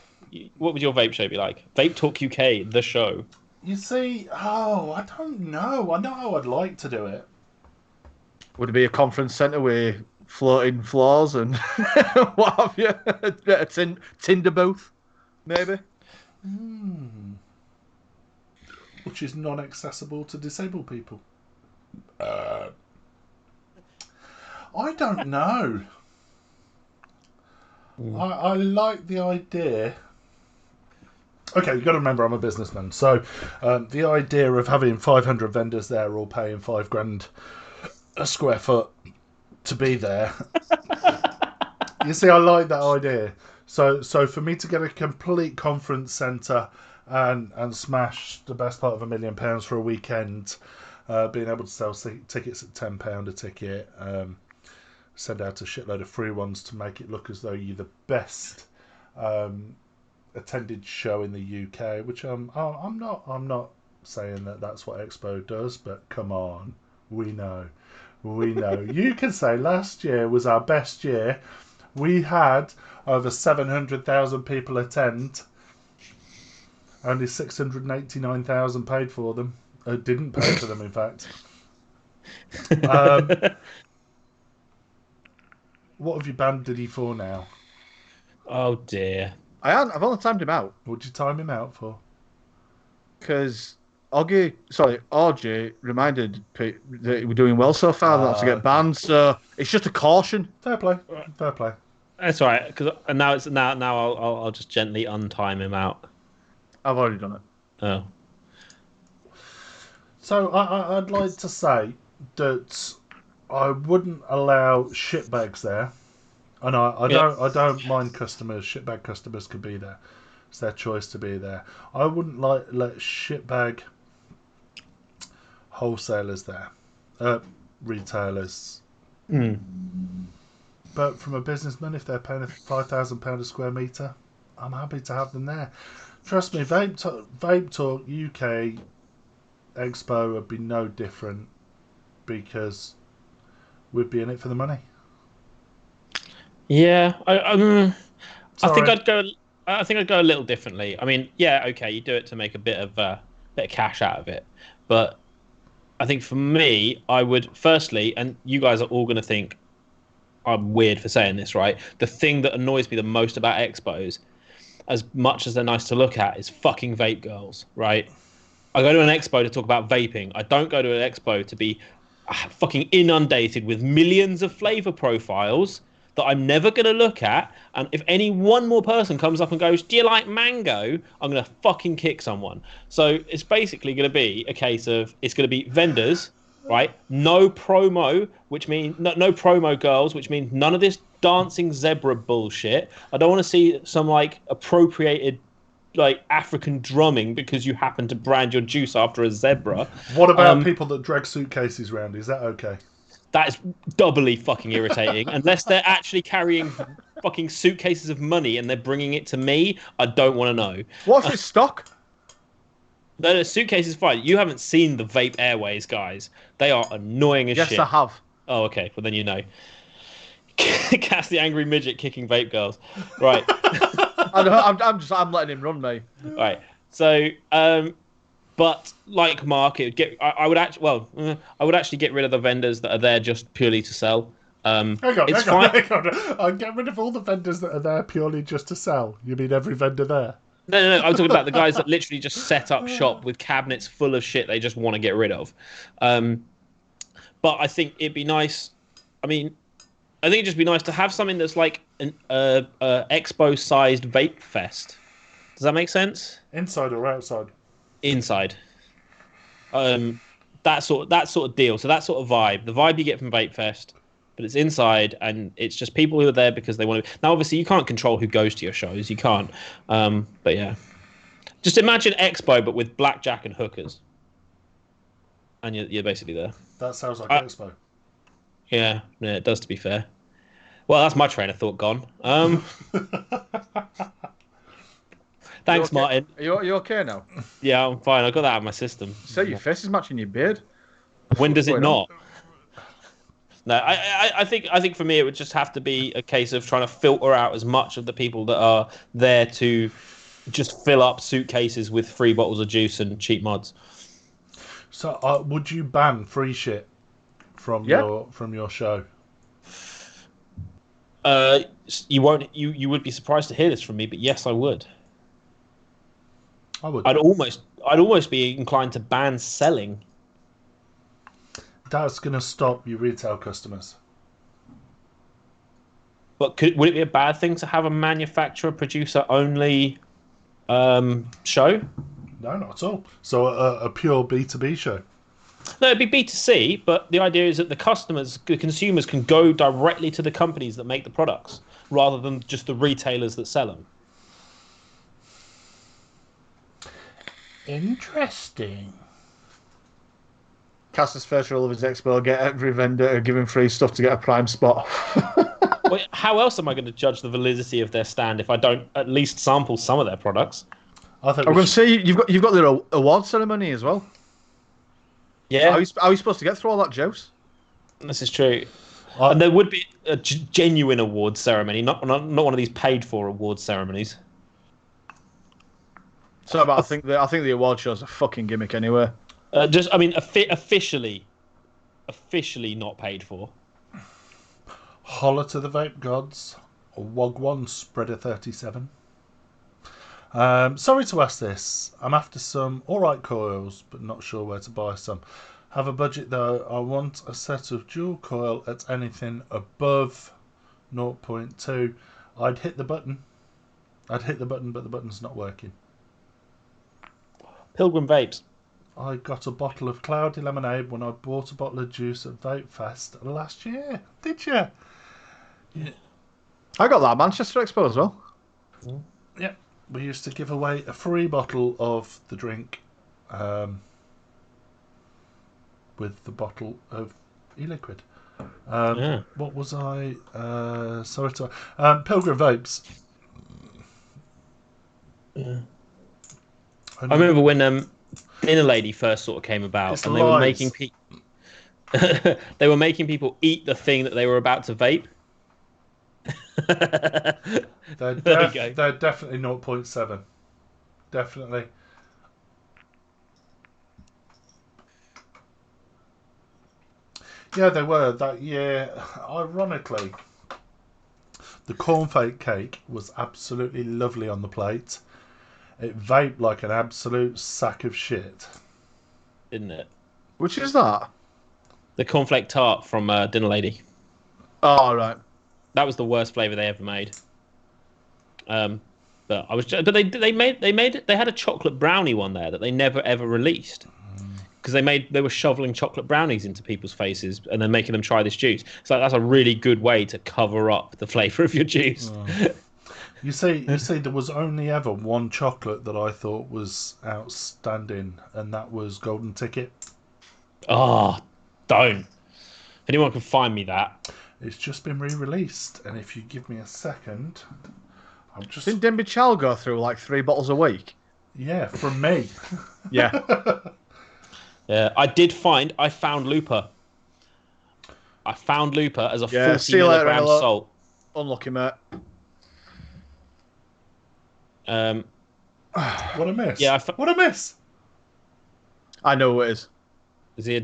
What would your vape show be like? Vape Talk UK, the show. You see, I don't know. I know how I'd like to do it. Would it be a conference centre with floating floors and what have you? A Tinder booth, maybe? Which is non-accessible to disabled people. I don't know. I like the idea. Okay, you've got to remember I'm a businessman. So the idea of having 500 vendors there all paying £5,000 a square foot to be there. You see, I like that idea. So for me to get a complete conference centre and smash the best part of £1 million for a weekend, being able to sell tickets at £10 a ticket, send out a shitload of free ones to make it look as though you're the best attended show in the UK, which I'm not saying that that's what Expo does, but come on, we know. You can say last year was our best year. We had over 700,000 people attend. Only 689,000 paid for them. Didn't pay for them, in fact. What have you banned Diddy for now? Oh dear. I've only timed him out What'd you time him out for? because RJ reminded Pete that we're doing well so far, not to get banned. So it's just a caution. Fair play. Fair play. That's all right. Because now I'll just gently untime him out. I've already done it. Oh. So I'd like to say that I wouldn't allow shitbags there, and I don't mind customers. Shitbag customers could be there. It's their choice to be there. I wouldn't let shitbag wholesalers there, retailers. But from a businessman, if they're paying £5,000 a square metre, I'm happy to have them there. Trust me, Vape Talk UK Expo would be no different because we'd be in it for the money. Yeah, I think Sorry. I'd go a little differently. I mean, yeah, okay, you do it to make a bit of cash out of it, but I think for me, I would firstly, and you guys are all going to think I'm weird for saying this, right? The thing that annoys me the most about expos, as much as they're nice to look at, is fucking vape girls, right? I go to an expo to talk about vaping. I don't go to an expo to be fucking inundated with millions of flavor profiles that I'm never going to look at. And if any one more person comes up and goes, "Do you like mango?" I'm going to fucking kick someone. So it's basically going to be a case of, it's going to be vendors, right? No promo, which means no promo girls, which means none of this dancing zebra bullshit. I don't want to see some like appropriated like African drumming because you happen to brand your juice after a zebra. What about people that drag suitcases around? Is that okay? That is doubly fucking irritating. Unless they're actually carrying fucking suitcases of money and they're bringing it to me, I don't want to know. What's his stock? No, suitcase is fine. You haven't seen the Vape Airways, guys. They are annoying as shit. Yes, I have. Oh, okay. Well, then you know. Cass the angry midget kicking vape girls. Right. I'm letting him run, mate. Right. So, but like Mark, I would actually get rid of the vendors that are there just purely to sell. Hang on. I'd get rid of all the vendors that are there purely just to sell. You mean every vendor there? No. I'm talking about the guys that literally just set up shop with cabinets full of shit they just want to get rid of. But I think it'd be nice. I mean, I think it'd just be nice to have something that's like an expo-sized vape fest. Does that make sense? Inside or outside? Inside. That sort of deal. So that sort of vibe. The vibe you get from Vape Fest, but it's inside and it's just people who are there because they want to. Now, obviously, you can't control who goes to your shows. You can't. But yeah, just imagine Expo but with blackjack and hookers, and you're basically there. That sounds like Expo. Yeah, it does. To be fair. Well, that's my train of thought gone. Thanks, Martin. Are you okay now? Yeah, I'm fine. I got that out of my system. So your face is matching your beard. When does it not? No, I think for me it would just have to be a case of trying to filter out as much of the people that are there to just fill up suitcases with free bottles of juice and cheap mods. So, would you ban free shit from your show? You won't. You would be surprised to hear this from me, but yes, I would. I would. I'd almost be inclined to ban selling. That's going to stop your retail customers. But would it be a bad thing to have a manufacturer producer only show? No, not at all. So a pure B2B show. No, it'd be B2C, but the idea is that the consumers can go directly to the companies that make the products rather than just the retailers that sell them. Interesting. Cast first rule of his expo: get every vendor giving free stuff to get a prime spot. Well, how else am I going to judge the validity of their stand if I don't at least sample some of their products? I'm going to say you've got their award ceremony as well. Yeah. How are you supposed to get through all that juice? This is true. And there would be a genuine award ceremony, not one of these paid for award ceremonies. So, but I think the award show's a fucking gimmick anyway. Officially not paid for. Holler to the vape gods. Wog1 Spreader 37. Sorry to ask this. I'm after some alright coils, but not sure where to buy some. Have a budget though. I want a set of dual coil at anything above 0.2. I'd hit the button, but the button's not working. Pilgrim Vapes. I got a bottle of cloudy lemonade when I bought a bottle of juice at Vape Fest last year. Did you? Yeah. I got that at Manchester Expo as well. Yeah. We used to give away a free bottle of the drink with the bottle of E-Liquid. What was I? Sorry to... Pilgrim Vapes. Yeah. I remember when Dinner Lady first sort of came about, and they were making they were making people eat the thing that they were about to vape. They're definitely 0.7. Definitely. Yeah, they were that year. Ironically, the cornflake cake was absolutely lovely on the plate. It vaped like an absolute sack of shit. Didn't it? Which is that? The cornflake tart from Dinner Lady. Oh, right. That was the worst flavour they ever made. But they had a chocolate brownie one there that they never ever released because they were shoveling chocolate brownies into people's faces and then making them try this juice. So that's a really good way to cover up the flavour of your juice. Oh. You see, there was only ever one chocolate that I thought was outstanding, and that was Golden Ticket. Oh, don't. If anyone can find me that. It's just been re-released, and if you give me a second, I'm just... Didn't Denby Chow go through like 3 bottles a week? Yeah, from me. Yeah. Yeah, I found Looper. I found Looper as a 40 see you later, milligram salt. Unlucky, mate. What a miss. Yeah, what a miss. I know who it is. Is he a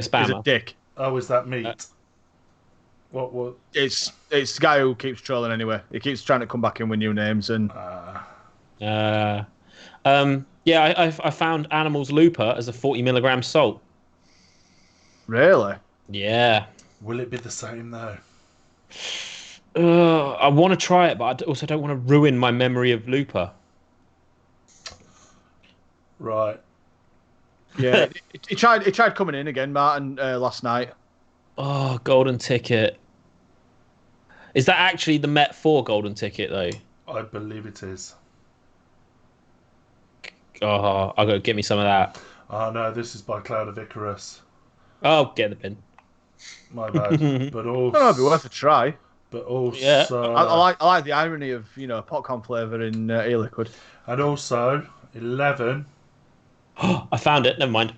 spammer? He's a dick. Oh, is that meat? What? It's the guy who keeps trolling anyway. He keeps trying to come back in with new names and. Yeah, I found Animal's Looper as a 40 milligram salt. Really? Yeah. Will it be the same though? I want to try it, but I also don't want to ruin my memory of Looper. Right. Yeah, he tried coming in again, Martin, last night. Oh, Golden Ticket. Is that actually the Met 4 Golden Ticket, though? I believe it is. Oh, I'll go get me some of that. Oh, no, this is by Cloud of Icarus. Oh, get the pin. My bad. But also... It'd be worth a try. But also... Yeah. I like the irony of, popcorn flavour in e-liquid. And also, 11... I found it. Never mind.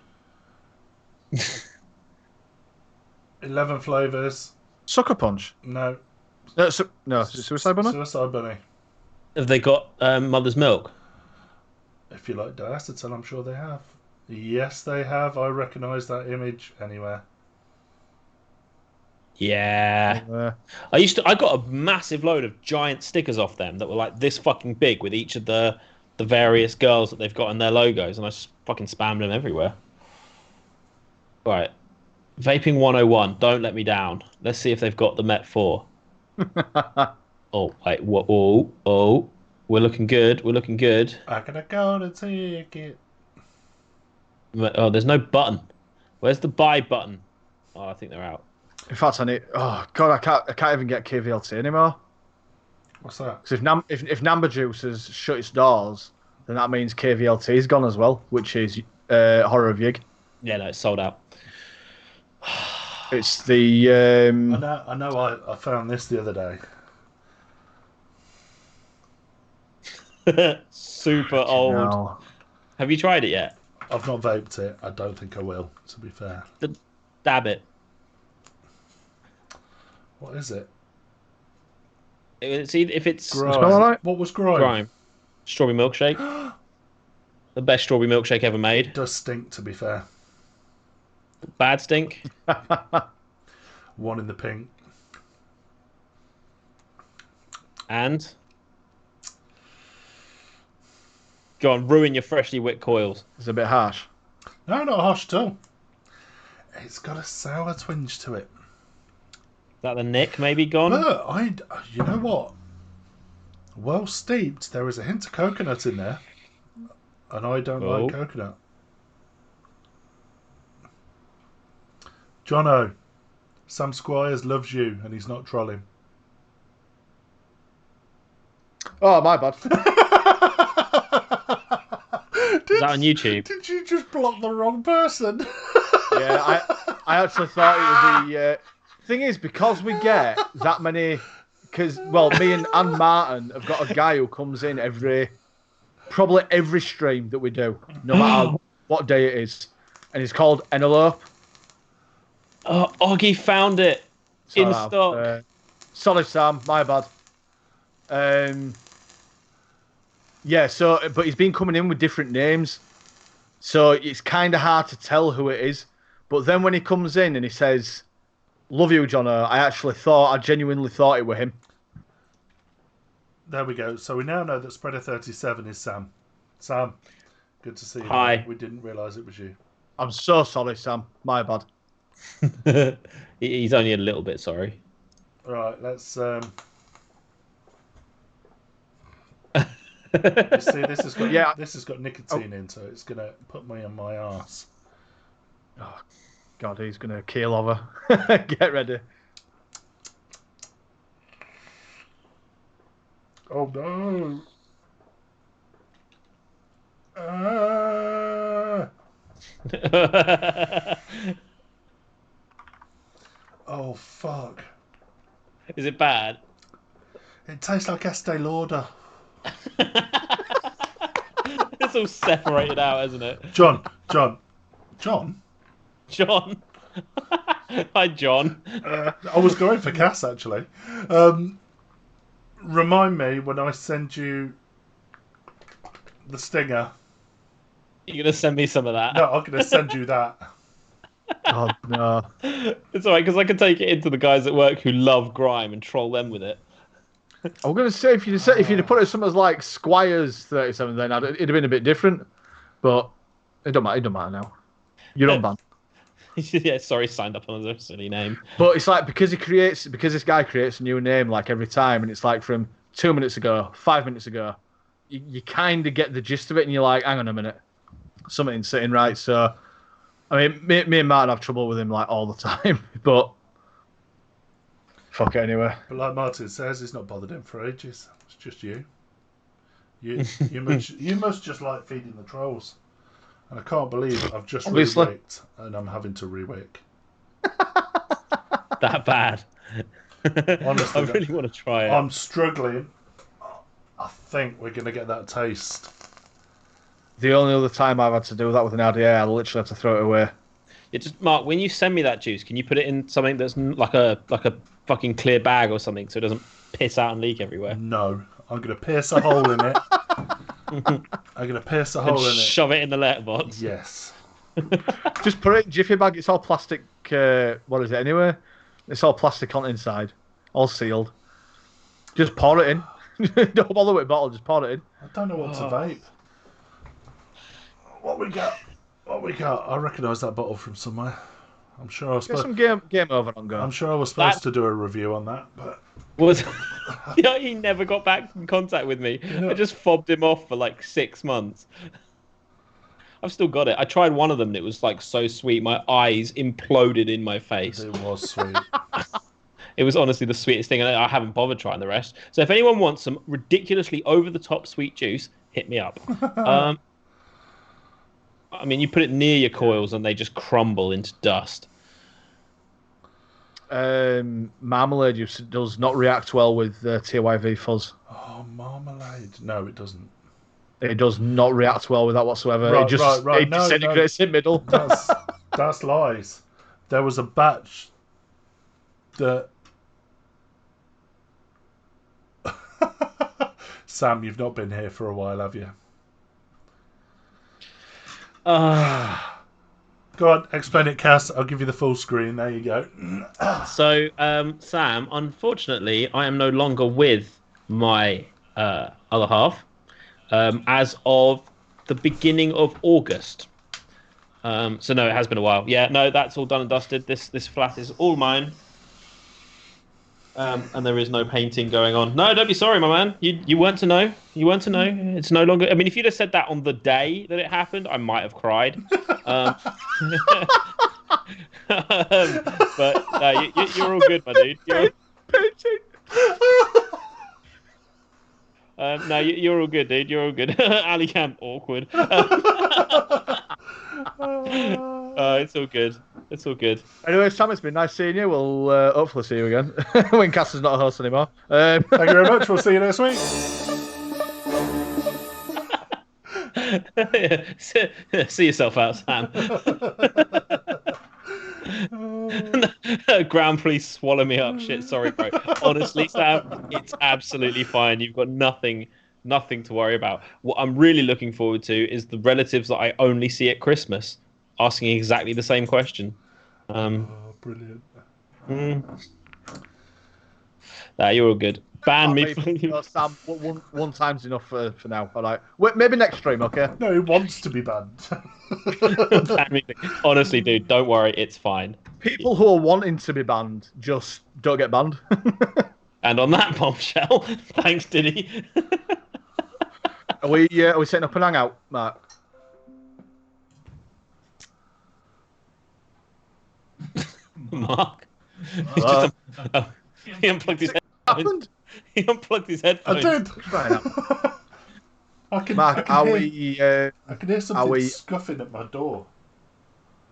11 flavours. Sucker Punch. No. No, Suicide Bunny. Suicide Bunny. Have they got Mother's Milk? If you like diacetyl, I'm sure they have. Yes, they have. I recognise that image anywhere. Yeah. I got a massive load of giant stickers off them that were like this fucking big with each of the various girls that they've got in their logos, and I just fucking spammed them everywhere. Right. Vaping 101, don't let me down. Let's see if they've got the Met 4. Oh, wait. Whoa, oh. We're looking good. We're looking good. I gotta go to take it. Oh, there's no button. Where's the buy button? Oh, I think they're out. In fact, I need. Oh God, I can't even get KVLT anymore. What's that? Because if Namba Juice has shut its doors, then that means KVLT is gone as well, which is Horror of Yig. Yeah, no, it's sold out. It's the. I know. I found this the other day. Super old. No. Have you tried it yet? I've not vaped it. I don't think I will, to be fair. Dab it. What is it? It's either, if it's Grime. Smell alright? What was grime? Grime. Strawberry milkshake. The best strawberry milkshake ever made. It does stink, to be fair. Bad stink. One in the pink. And go on, ruin your freshly whipped coils. It's a bit harsh. No, not harsh at all. It's got a sour twinge to it. Is that the nick maybe gone? But you know what? Well steeped, there is a hint of coconut in there. And I don't like coconut. Jono, Sam Squires loves you and he's not trolling. Oh, my bad. Is that on YouTube? Did you just block the wrong person? Yeah, I actually thought it was the thing is, because we get that many, because me and Martin have got a guy who comes in probably every stream that we do, no matter what day it is, and he's called Enelope. Oh, Oggy found it in stock. Sorry, Sam, my bad. Yeah, but he's been coming in with different names, so it's kind of hard to tell who it is. But then when he comes in and he says, "Love you, Jono," I genuinely thought it were him. There we go. So we now know that Spreader 37 is Sam. Sam, good to see you. Hi. We didn't realise it was you. I'm so sorry, Sam. My bad. He's only a little bit sorry. Right, let's. You see, this has got nicotine in, so it's gonna put me on my arse. Oh, God, he's gonna keel over. Get ready. Oh no! Oh fuck! Is it bad? It tastes like Estee Lauder. It's all separated out, isn't it? John. John. Hi, John. I was going for Cass actually. Remind me when I send you the stinger. You're gonna send me some of that? No, I'm gonna send you that. Oh no! It's alright because I can take it into the guys at work who love grime and troll them with it. I'm gonna say if you'd put it something like Squires 37, then it'd have been a bit different. But it don't matter. It don't matter now. You're on ban. Yeah, sorry, signed up on a silly name. But it's like because this guy creates a new name like every time, and it's like from 2 minutes ago, 5 minutes ago, you kind of get the gist of it, and you're like, hang on a minute, something's sitting right. So, I mean, me and Martin have trouble with him like all the time, but fuck it anyway. But like Martin says, he's not bothered him for ages. It's just you. You must just like feeding the trolls. And I can't believe I've just re-wicked and I'm having to re-wick. That bad. Honestly, I really want to try it. I'm struggling. I think we're going to get that taste. The only other time I've had to do that with an RDA, I literally have to throw it away. It just Mark, when you send me that juice, can you put it in something that's like a fucking clear bag or something, so it doesn't piss out and leak everywhere? No, I'm gonna pierce a hole in it. I'm gonna pierce a And hole in it. shove it in the letterbox. Yes. Just put it in Jiffy bag. It's all plastic. What is it anyway? It's all plastic on the inside, all sealed. Just pour it in. Don't bother with a bottle. Just pour it in. I don't know what to vape. What we got? What we got? I recognise that bottle from somewhere. I'm sure I was Get supposed. some game over on go. I'm sure I was supposed to do a review on that, but Was he never got back in contact with me. I just fobbed him off for like 6 months. I've still got it. I tried one of them and it was like so sweet. My eyes imploded in my face. it was sweet. It was honestly the sweetest thing, and I haven't bothered trying the rest. So if anyone wants some ridiculously over-the-top sweet juice, hit me up. I mean, you put it near your coils and they just crumble into dust. Marmalade does not react well with TYV fuzz. Oh, marmalade. No, it doesn't. It does not react well with that whatsoever. Right, it just right. it No, disintegrates in the middle. That's lies. There was a batch that... Sam, you've not been here for a while, have you? Go on, explain it, Cass. I'll give you the full screen. There you go. So, Sam, unfortunately, I am no longer with my other half as of the beginning of August. So, no, it has been a while. Yeah, no, that's all done and dusted. This flat is all mine. And there is no painting going on. No, don't be sorry, my man. You weren't to know. You weren't to know. It's no longer... I mean, if you'd have said that on the day that it happened, I might have cried. But no, you're all good, my dude. No, you're all good, dude. You're all good. Ali Camp, awkward. It's all good. It's all good. Anyway, Sam, it's been nice seeing you. We'll hopefully see you again when Cass is not a host anymore. Thank you very much. We'll see you next week. See yourself out, Sam. Ground, please swallow me up. Shit, sorry, bro. Honestly, Sam, it's absolutely fine. You've got nothing to worry about. What I'm really looking forward to is the relatives that I only see at Christmas asking exactly the same question. Brilliant. Nah, you're all good. Ban me. Sam, one time's enough for now. All right. Wait, maybe next stream, okay? No, he wants to be banned. Ban me. Honestly, dude, don't worry. It's fine. People who are wanting to be banned just don't get banned. And on that bombshell, thanks, Diddy. Are we setting up an hangout, Mark? Mark. He unplugged his headphones. He unplugged his headphones. I did. Mark, I can hear something scuffing at my door.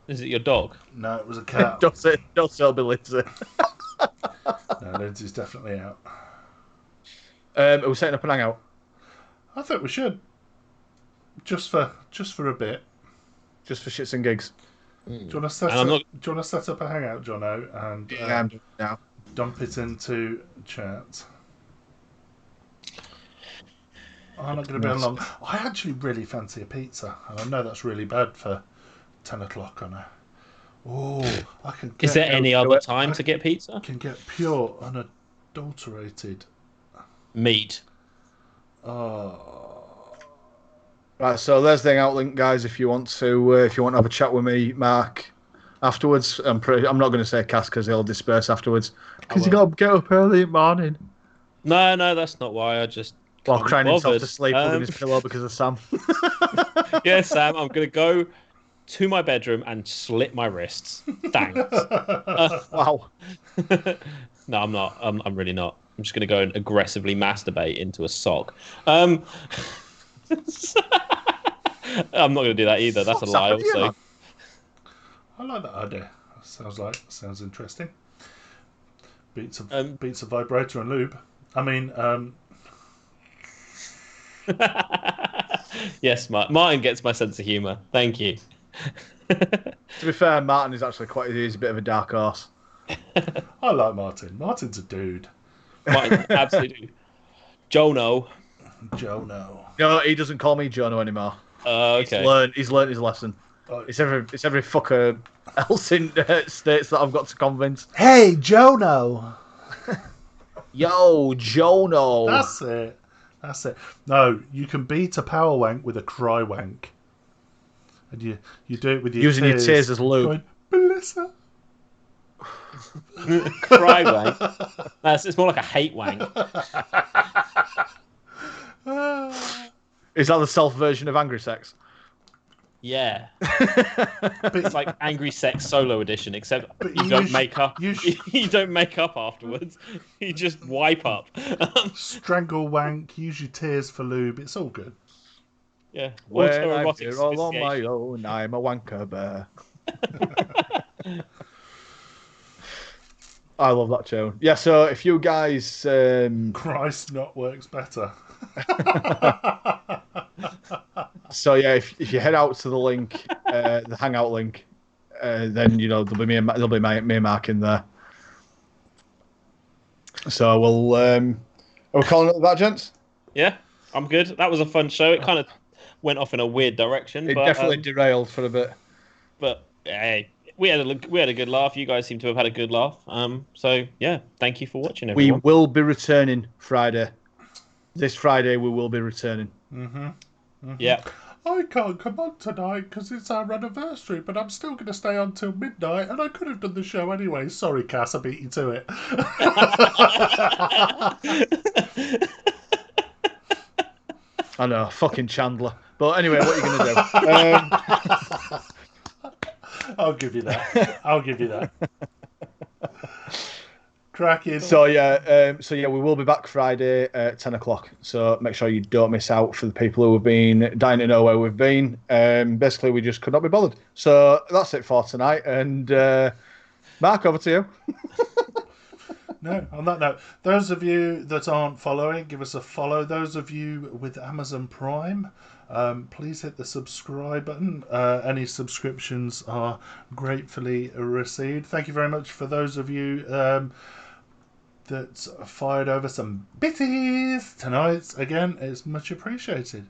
Is it your dog? No, it was a cat. Don't say it'll be Lindsay. No, Lindsay's definitely out. Are we setting up an hangout? I think we should. Just for a bit. Just for shits and gigs. Do you want to set up a hangout, Jono, and I'm doing it now. dump it into chat? I'm not going to be on long. I actually really fancy a pizza, and I know that's really bad for 10 o'clock on a... Oh, I can get... Is there any other time to get pizza? I can get pure, unadulterated meat. Oh... Right, so there's the hangout link, guys. If you want to have a chat with me, Mark, afterwards. I'm not going to say Cass because he'll disperse afterwards. Because you got to get up early in the morning. No, that's not why. I just while crying himself to sleep holding his pillow because of Sam. Yeah, Sam, I'm going to go to my bedroom and slit my wrists. Thanks. Wow. No, I'm not. I'm really not. I'm just going to go and aggressively masturbate into a sock. I'm not going to do that either. That's a lie. Also, I like that idea. Sounds interesting. Beats a vibrator and lube. I mean, yes, Martin gets my sense of humour. Thank you. To be fair, Martin is actually he's a bit of a dark horse. I like Martin. Martin's a dude. Martin, absolutely. Jono. Jono. No, he doesn't call me Jono anymore. Okay. He's learned his lesson. Oh. It's every fucker else in states that I've got to convince. Hey, Jono. Yo, Jono. That's it. No, you can beat a power wank with a cry wank. And you do it with your Using tears. your tears as lube. Going, Melissa. Cry wank. It's more like a hate wank. Is that the self version of angry sex? Yeah. But It's like Angry Sex Solo Edition, except But you you don't sh- make up. you sh- You don't make up afterwards. You just wipe up. strangle wank, use your tears for lube. It's all good. Yeah. When I'm Autoerotic here all on my asphyxiation. own, I'm a wanker bear. I love that tune. Yeah, so if you guys... Christ, not works better. So yeah, if you head out to the link, the Hangout link, then there'll be me and Mark in there. So we'll are we calling it that, gents? Yeah, I'm good. That was a fun show. It kind of went off in a weird direction. It but, definitely derailed for a bit. But hey, we had a good laugh. You guys seem to have had a good laugh. So yeah, thank you for watching, We everyone. will be returning Friday. This Friday we will be returning. Yeah. I can't come on tonight because it's our anniversary, but I'm still going to stay on till midnight, and I could have done the show anyway. Sorry, Cass, I beat you to it. I know, fucking Chandler. But anyway, what are you going to do? I'll give you that. Cracking. So yeah, we will be back Friday at 10 o'clock. So make sure you don't miss out for the people who have been dying to know where we've been. Basically, we just could not be bothered. So that's it for tonight. And Mark, over to you. No, on that note, those of you that aren't following, give us a follow. Those of you with Amazon Prime, please hit the subscribe button. Any subscriptions are gratefully received. Thank you very much for those of you that fired over some bitties tonight. Again, it's much appreciated.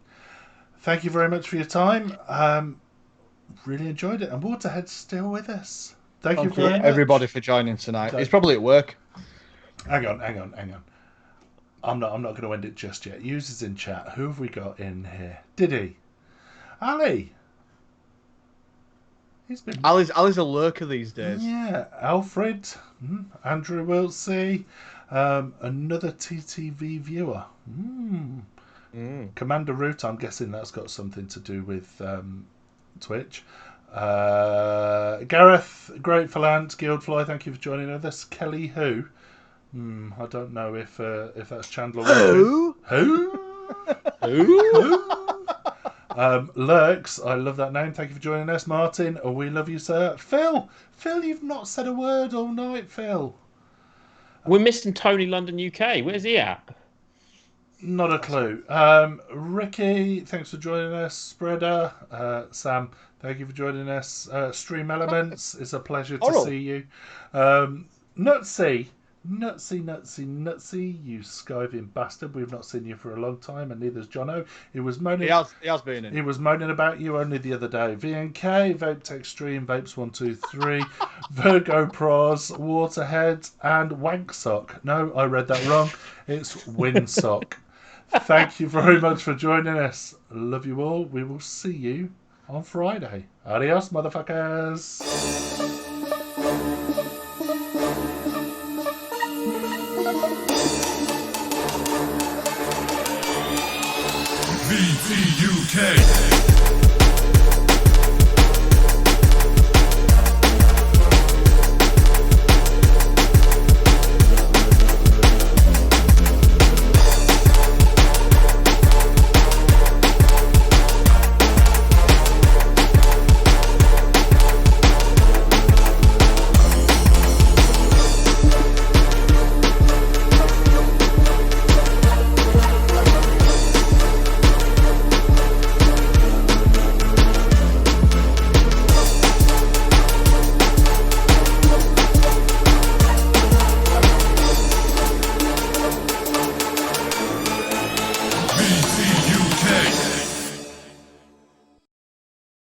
Thank you very much for your time. Really enjoyed it. And Waterhead's still with us. Thank you very much. Everybody for joining tonight. He's probably at work. Hang on. I'm not going to end it just yet. Users in chat. Who have we got in here? Diddy. Ali. He's been. Ali's a lurker these days. Yeah. Alfred. Andrew Wiltsey. Another TTV viewer. Commander Root. I'm guessing that's got something to do with Twitch. Gareth, Grateful Ant, Guildfly, thank you for joining us. Kelly Who? I don't know if that's Chandler. Who? Lurks, I love that name. Thank you for joining us. Martin, we love you, sir. Phil, you've not said a word all night, Phil. We're missing Tony London UK. Where's he at? Not a clue. Ricky, thanks for joining us. Spreader, Sam, thank you for joining us. Stream Elements, it's a pleasure to see you. Nutsy, you skiving bastard. We've not seen you for a long time, and neither's Jono. He was moaning. He has been in. He was moaning about you only the other day. VNK, Vape Tech Stream, Vapes123, Virgo Pros, Waterhead, and Wanksock. No, I read that wrong. It's Windsock. Thank you very much for joining us. Love you all. We will see you on Friday. Adios, motherfuckers.